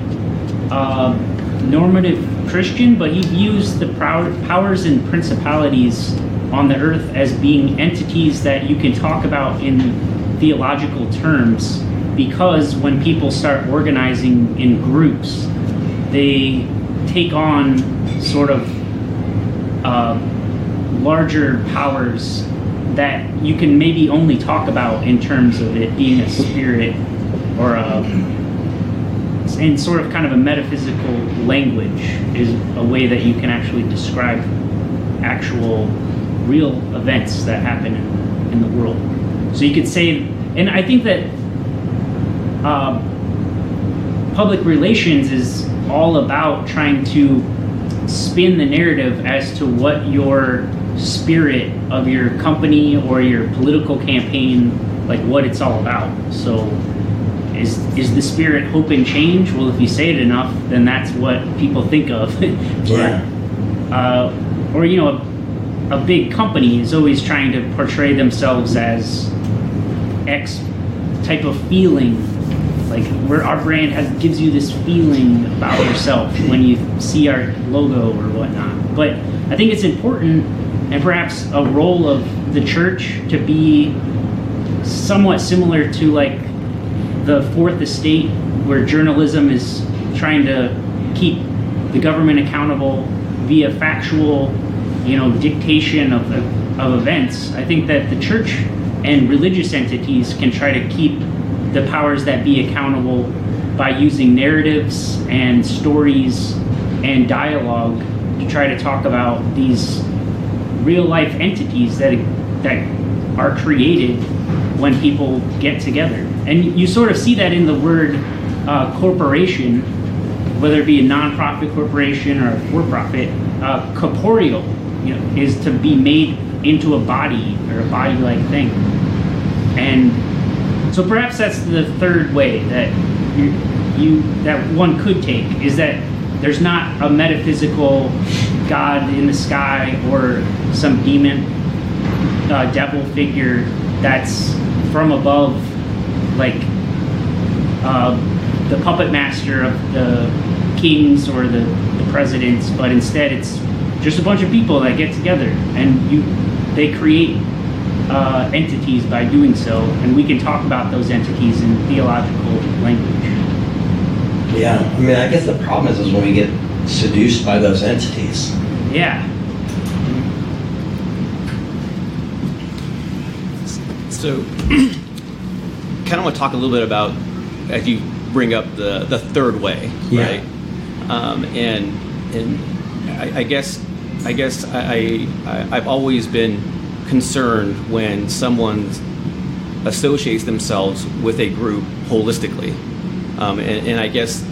normative Christian, but he views the powers and principalities on the earth as being entities that you can talk about in theological terms, because when people start organizing in groups, they take on sort of larger powers that you can maybe only talk about in terms of it being a spirit or in sort of kind of a metaphysical language is a way that you can actually describe actual real events that happen in the world. So you could say, and I think that public relations is all about trying to spin the narrative as to what your spirit of your company or your political campaign, like what it's all about. So is the spirit hope and change? Well, if you say it enough, then that's what people think of. Yeah. Or a big company is always trying to portray themselves as X type of feeling, like where our brand gives you this feeling about yourself when you see our logo or whatnot. But I think it's important, and perhaps a role of the church, to be somewhat similar to like the Fourth Estate, where journalism is trying to keep the government accountable via factual, dictation of events. I think that the church and religious entities can try to keep the powers that be accountable by using narratives and stories and dialogue to try to talk about these real life entities that are created when people get together. And you sort of see that in the word corporation, whether it be a non-profit corporation or a for-profit. Corporeal, is to be made into a body or a body-like thing. And so perhaps that's the third way that that one could take, is that there's not a metaphysical God in the sky or some demon, devil figure that's from above, like the puppet master of the kings or the presidents, but instead it's just a bunch of people that get together and they create entities by doing so, and we can talk about those entities in theological language. Yeah, I mean, I guess the problem is when we get seduced by those entities. Yeah. So, kind of want to talk a little bit about, as you bring up the third way, right? And I guess I've always been concerned when someone associates themselves with a group holistically, and I guess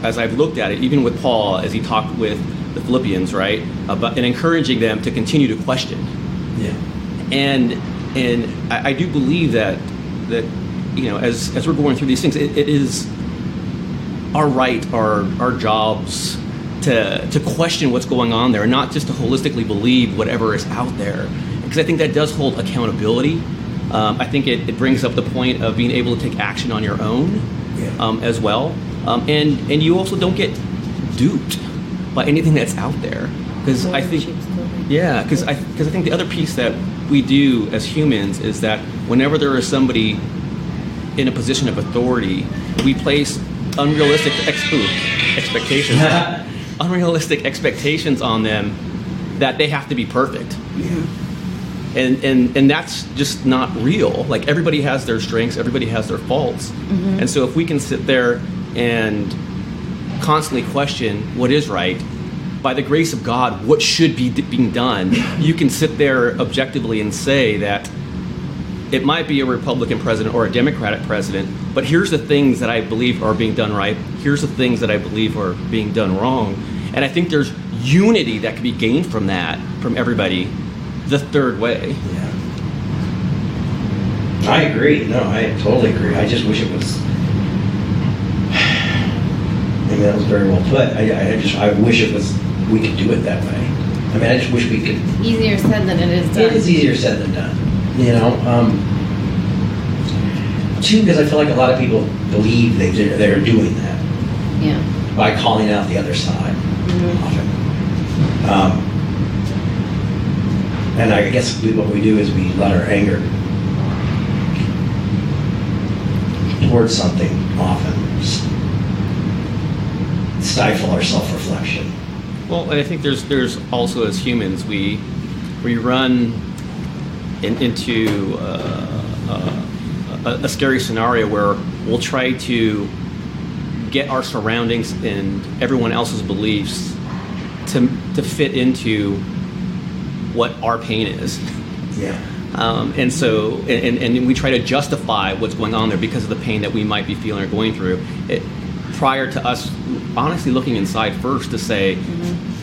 as I've looked at it, even with Paul as he talked with the Philippians, right, about and encouraging them to continue to question. Yeah. And I do believe that as we're going through these things, it is our right, our jobs to question what's going on there, and not just to holistically believe whatever is out there, because I think that does hold accountability. I think it brings up the point of being able to take action on your own, as well, and you also don't get duped by anything that's out there, because I think because I think the other piece that we do as humans is that whenever there is somebody in a position of authority, we place unrealistic expectations. Unrealistic expectations on them that they have to be perfect. Yeah. And that's just not real. Like, everybody has their strengths, everybody has their faults. Mm-hmm. And so if we can sit there and constantly question what is right by the grace of God, what should be being done, you can sit there objectively and say that it might be a Republican president or a Democratic president, but here's the things that I believe are being done right. Here's the things that I believe are being done wrong. And I think there's unity that can be gained from that, from everybody, the third way. Yeah. I agree. No, I totally agree. I just wish it was... I mean, that was very well put. I wish it was... we could do it that way. I mean, I just wish we could... Easier said than it is done. It is easier said than done. You know, two, because I feel like a lot of people believe they're doing that. Yeah. By calling out the other side. Often. And I guess what we do is we let our anger towards something often stifle our self-reflection. Well, and I think there's also, as humans, we run into a scary scenario where we'll try to get our surroundings and everyone else's beliefs to fit into what our pain is. Yeah. And so, and we try to justify what's going on there because of the pain that we might be feeling or going through, prior to us honestly looking inside first to say,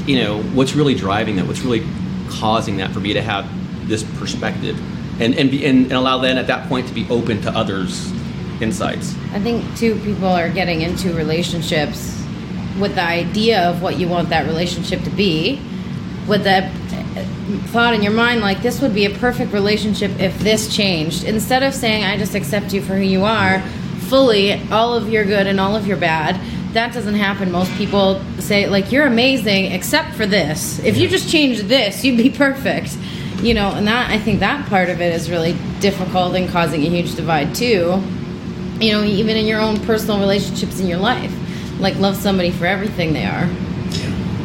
you know, what's really driving that? What's really causing that for me to have this perspective, and allow then at that point to be open to others' insights. I think too, people are getting into relationships with the idea of what you want that relationship to be, with that thought in your mind like, this would be a perfect relationship if this changed, instead of saying, I just accept you for who you are fully, all of your good and all of your bad. That doesn't happen. Most people say, like, you're amazing except for this. If you just changed this, you'd be perfect. You know, and that, I think that part of it is really difficult and causing a huge divide too. You know, even in your own personal relationships in your life, like, love somebody for everything they are.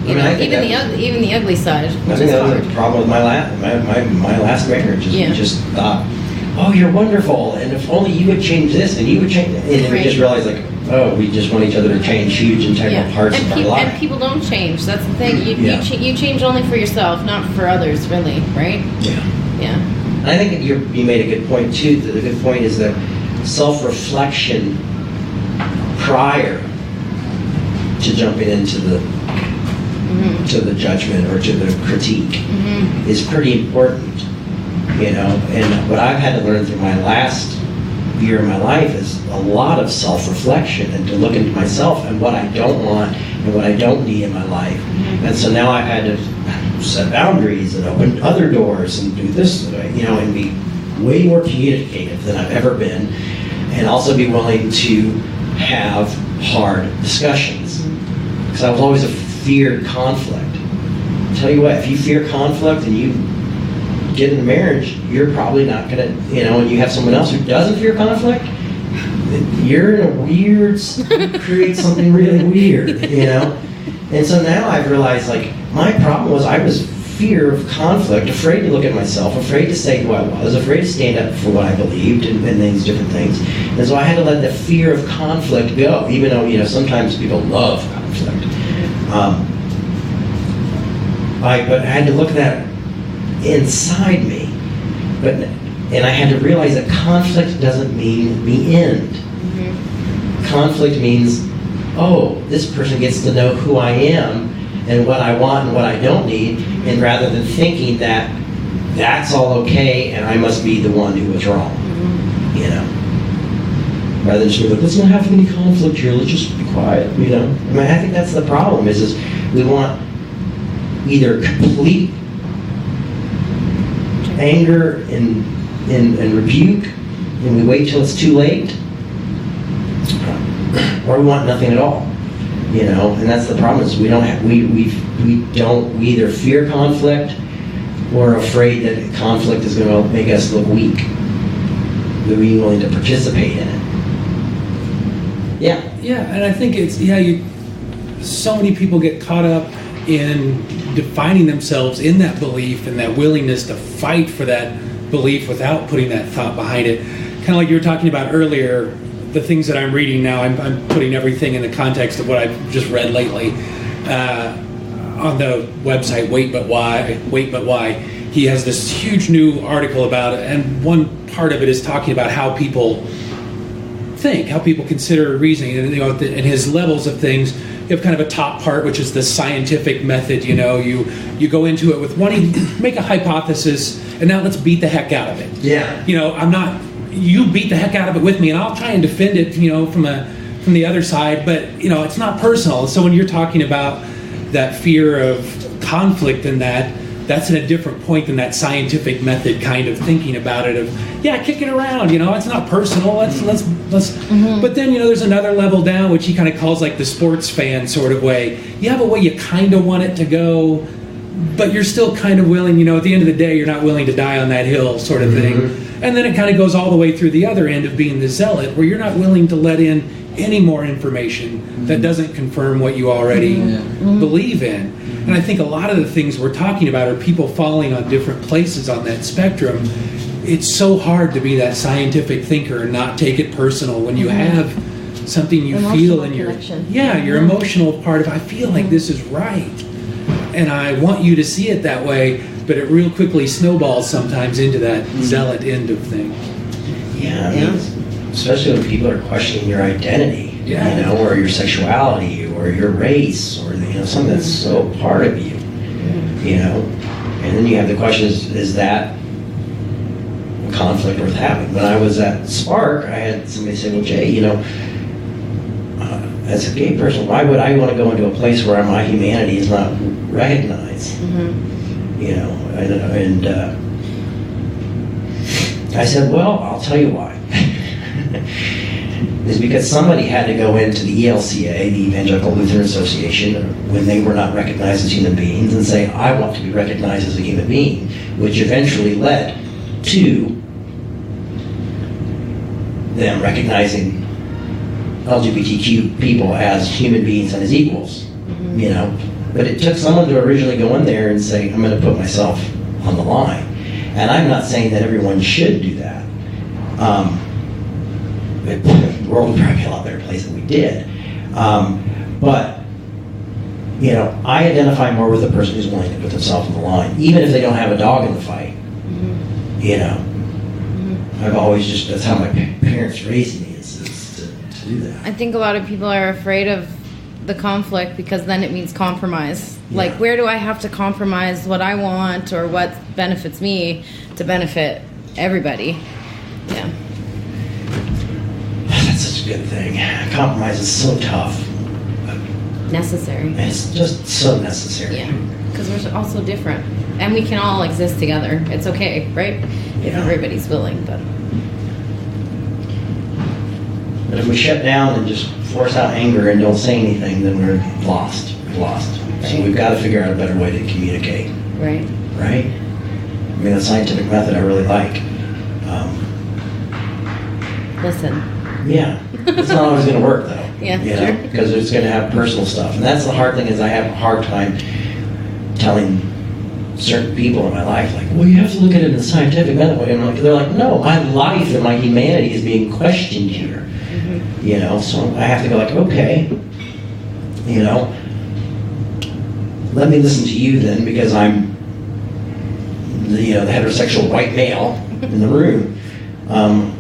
You know, even the ugly side. I think that was a problem with my last marriage. Is we just thought, oh, you're wonderful, and if only you would change this, and you would change that, and then we just realized, like, oh, we just want each other to change huge integral parts of our life. And people don't change. That's the thing. You change only for yourself, not for others, really, right? Yeah. Yeah. And I think you made a good point too. The good point is that self-reflection prior to jumping into the to the judgment or to the critique is pretty important. You know, and what I've had to learn through my last year of my life is a lot of self-reflection, and to look into myself and what I don't want and what I don't need in my life. And so now I've had to set boundaries and open other doors and do this, you know, and be way more communicative than I've ever been, and also be willing to have hard discussions. Because I was always a feared conflict. I'll tell you what, if you fear conflict and you get in a marriage, you're probably not going to, you know, and you have someone else who doesn't fear conflict, you're in a weird, create something really weird, you know? And so now I've realized, like, my problem was I was fear of conflict, afraid to look at myself, afraid to say who I was, afraid to stand up for what I believed and these different things. And so I had to let the fear of conflict go, even though, you know, sometimes people love conflict. But I had to look at that inside me, and I had to realize that conflict doesn't mean the end. Conflict means, oh, this person gets to know who I am and what I want and what I don't need, and rather than thinking that that's all okay and I must be the one who was wrong, you know, rather than just like, let's not have any conflict here, let's just be quiet, you know. I mean, I think that's the problem is we want either complete anger and rebuke, and we wait till it's too late, or we want nothing at all, you know. And that's the problem is we either fear conflict or afraid that conflict is going to make us look weak. We're being willing to participate in it. Yeah, and I think it's so many people get caught up in defining themselves in that belief and that willingness to fight for that belief without putting that thought behind it. Kind of like you were talking about earlier, the things that I'm reading now, I'm putting everything in the context of what I've just read lately. on the website Wait But Why, he has this huge new article about it, and one part of it is talking about how people think, how people consider reasoning, and and his levels of things. You have kind of a top part, which is the scientific method. You go into it with wanting to make a hypothesis, and now let's beat the heck out of it. Yeah. You beat the heck out of it with me, and I'll try and defend it, from the other side, but it's not personal. So when you're talking about that fear of conflict and that's in a different point than that scientific method kind of thinking about it kick it around, it's not personal, let's but then there's another level down which he kind of calls like the sports fan sort of way. You have a way you kind of want it to go, but you're still kind of willing, at the end of the day you're not willing to die on that hill sort of thing. And then it kind of goes all the way through the other end of being the zealot, where you're not willing to let in any more information that doesn't confirm what you already believe in. And I think a lot of the things we're talking about are people falling on different places on that spectrum. It's so hard to be that scientific thinker and not take it personal when you have something you feel in your your emotional part of, I feel like this is right, and I want you to see it that way, but it real quickly snowballs sometimes into that zealot end of things. Yeah, I mean, especially when people are questioning your identity, or your sexuality, or your race, or something that's so part of you, And then you have the question: is that conflict worth having? When I was at Spark, I had somebody say, "Well, Jay, as a gay person, why would I want to go into a place where my humanity is not recognized?" And I said, "Well, I'll tell you why." Is because somebody had to go into the ELCA, the Evangelical Lutheran Association, when they were not recognized as human beings, and say, I want to be recognized as a human being, which eventually led to them recognizing LGBTQ people as human beings and as equals, But it took someone to originally go in there and say, I'm going to put myself on the line. And I'm not saying that everyone should do that. The world would probably be a lot better place than we did. But, I identify more with a person who's willing to put themselves on the line, even if they don't have a dog in the fight. I've always that's how my parents raised me, is to do that. I think a lot of people are afraid of the conflict because then it means compromise. Like, where do I have to compromise what I want or what benefits me to benefit everybody? Yeah. That's such a good thing. Compromise is so tough. Necessary. It's just so necessary. Yeah, because we're all so different. And we can all exist together. It's okay, right? If everybody's willing, but if we shut down and just force out anger and don't say anything, then we're lost. Right. So we've got to figure out a better way to communicate. Right. Right? I mean, the scientific method I really like. Listen. Yeah. It's not always going to work, though. Yeah, sure. Because it's going to have personal stuff. And that's the hard thing, is I have a hard time telling certain people in my life, like, well, you have to look at it in a scientific method way. And they're like, no, my life and my humanity is being questioned here. So I have to go like, okay, let me listen to you then, because I'm the heterosexual white male in the room, and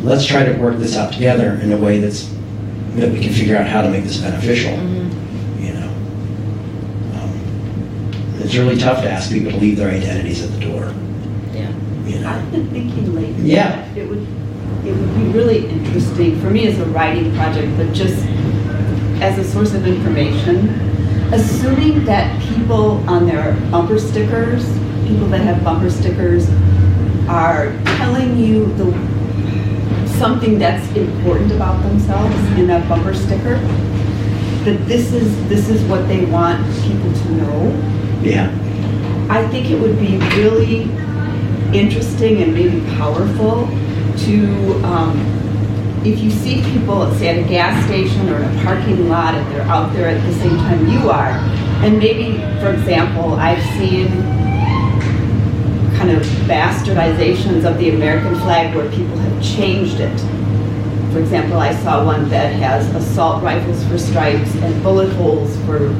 let's try to work this out together in a way that we can figure out how to make this beneficial. It's really tough to ask people to leave their identities at the door. Yeah. I've been thinking lately. Yeah. It would be really interesting for me as a writing project, but just as a source of information, assuming that people on their bumper stickers, people that have bumper stickers, are telling you something that's important about themselves in that bumper sticker, that this is what they want people to know. Yeah. I think it would be really interesting and maybe powerful to, if you see people, say, at a gas station or in a parking lot, and they're out there at the same time you are, and maybe, for example, I've seen kind of bastardizations of the American flag where people have changed it For example, I saw one that has assault rifles for stripes and bullet holes for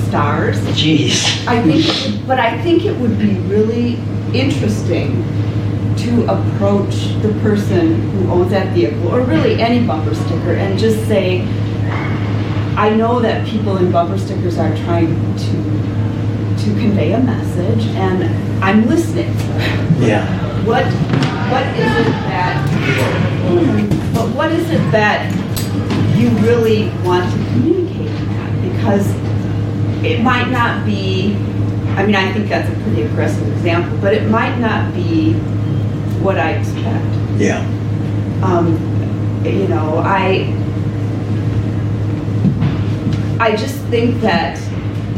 stars. Jeez. I think it would be really interesting to approach the person who owns that vehicle, or really any bumper sticker, and just say, I know that people in bumper stickers are trying to convey a message, and I'm listening. Yeah. What is it that you really want to communicate in that? Because it might not be, I mean, I think that's a pretty aggressive example, but it might not be what I expect. Yeah. You know, I just think that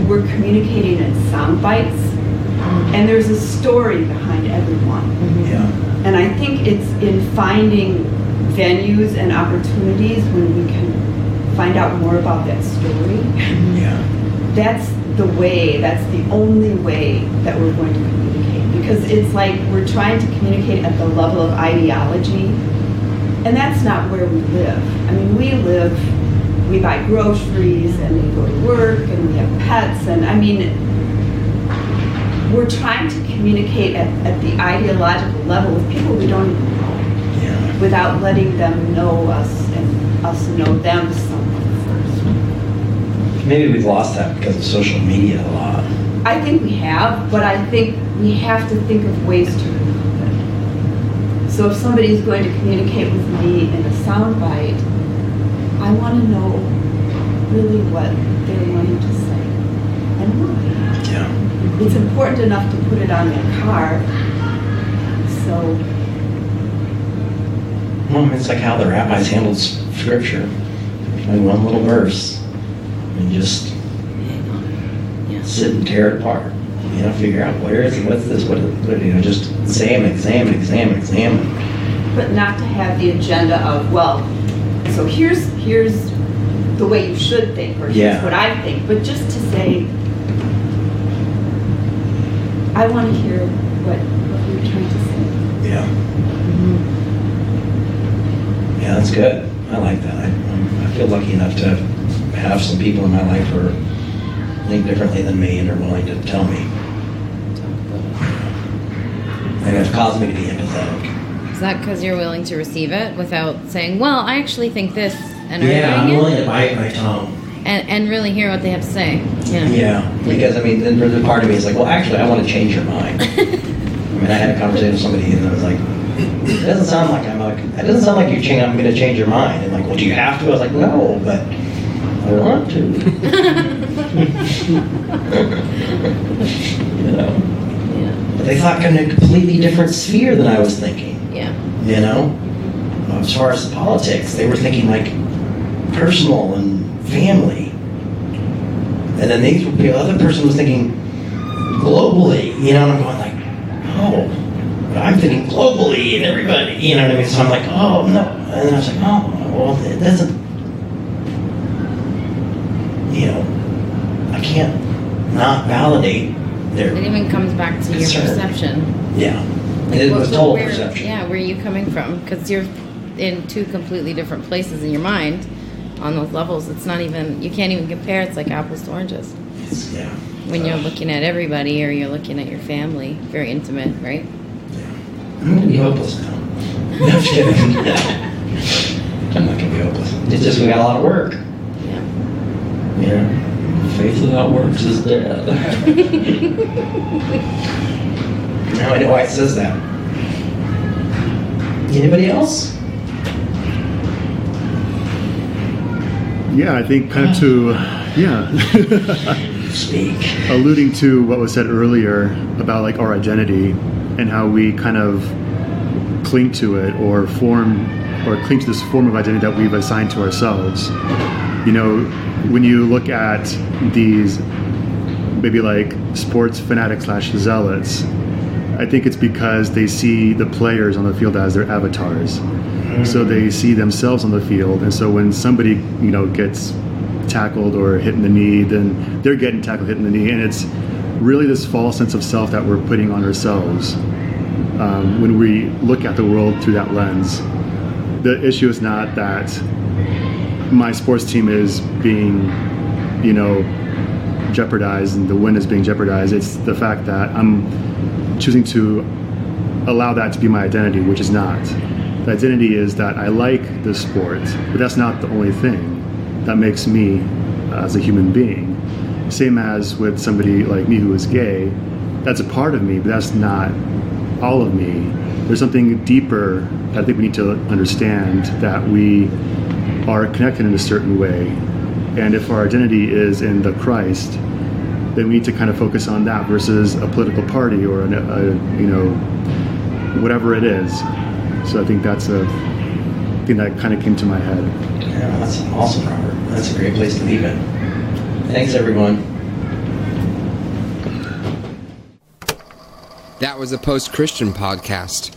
we're communicating in sound bites, and there's a story behind everyone. Yeah. And I think it's in finding venues and opportunities when we can find out more about that story. Yeah. That's the only way that we're going to communicate. Because it's like we're trying to communicate at the level of ideology, and that's not where we live. I mean, we buy groceries, and we go to work, and we have pets, and I mean, we're trying to communicate at the ideological level with people we don't even know, without letting them know us and us know them somewhat first. Maybe we've lost that because of social media a lot. I think we have, but I think we have to think of ways to remove it. So if somebody's going to communicate with me in a soundbite, I want to know really what they're wanting to say and why. Yeah. It's important enough to put it on their car. So. Well, it's like how the rabbis handled scripture. In one little verse. And just sit and tear it apart. You know, figure out where is it, what's this, what just examine. But not to have the agenda of, well, so here's the way you should think, or here's what I think. But just to say, I want to hear what you're trying to say. Yeah. Yeah, that's good. I like that. I feel lucky enough to have some people in my life who think differently than me and are willing to tell me. And it's caused me to be empathetic. Is that because you're willing to receive it without saying, well, I actually think this, and I'm willing to bite my tongue. And really hear what they have to say. Yeah, because I mean, then the part of me is like, well, actually, I want to change your mind. I mean, I had a conversation with somebody and I was like, it doesn't sound like I'm going to change your mind. And like, well, do you have to? I was like, no, but I want to. You know? Yeah. But they thought in a completely different sphere than I was thinking. Yeah. You know? As far as politics, they were thinking like personal and family. And then the other person was thinking globally, you know, and I'm going like, oh, but I'm thinking globally and everybody, you know what I mean? So I'm like, oh, no. And then I was like, oh, well, it doesn't, you know, I can't not validate their It even comes back to your concern. Perception. Yeah. Like, It was total perception. Yeah, where are you coming from? Because you're in two completely different places in your mind on those levels. It's not even, you can't even compare. It's like apples to oranges. Yeah. When you're looking at everybody or you're looking at your family, very intimate, right? I'm going to be hopeless now. No, I'm kidding. I'm not going to be hopeless. It's just we got a lot of work. Yeah. Yeah. Faith without works is dead. Now I know why it says that. Anybody else? Yeah, I think kind of Speak. alluding to what was said earlier about like our identity and how we kind of cling to it or cling to this form of identity that we've assigned to ourselves. You know, when you look at these maybe like sports fanatics / zealots, I think it's because they see the players on the field as their avatars. So they see themselves on the field, and so when somebody, you know, gets tackled or hit in the knee, then they're getting tackled, hit in the knee, and it's really this false sense of self that we're putting on ourselves when we look at the world through that lens. the issue is not that my sports team is being, jeopardized and the win is being jeopardized. It's the fact that I'm choosing to allow that to be my identity, which is not. The identity is that I like the sport, but that's not the only thing that makes me as a human being. Same as with somebody like me who is gay, that's a part of me, but that's not all of me. There's something deeper that I think we need to understand, that we are connected in a certain way. And if our identity is in the Christ, then we need to kind of focus on that versus a political party or whatever it is. So I think that's a thing that kind of came to my head. Yeah, that's awesome, Robert. That's a great place to leave it. Thanks, everyone. That was a Post-Christian podcast.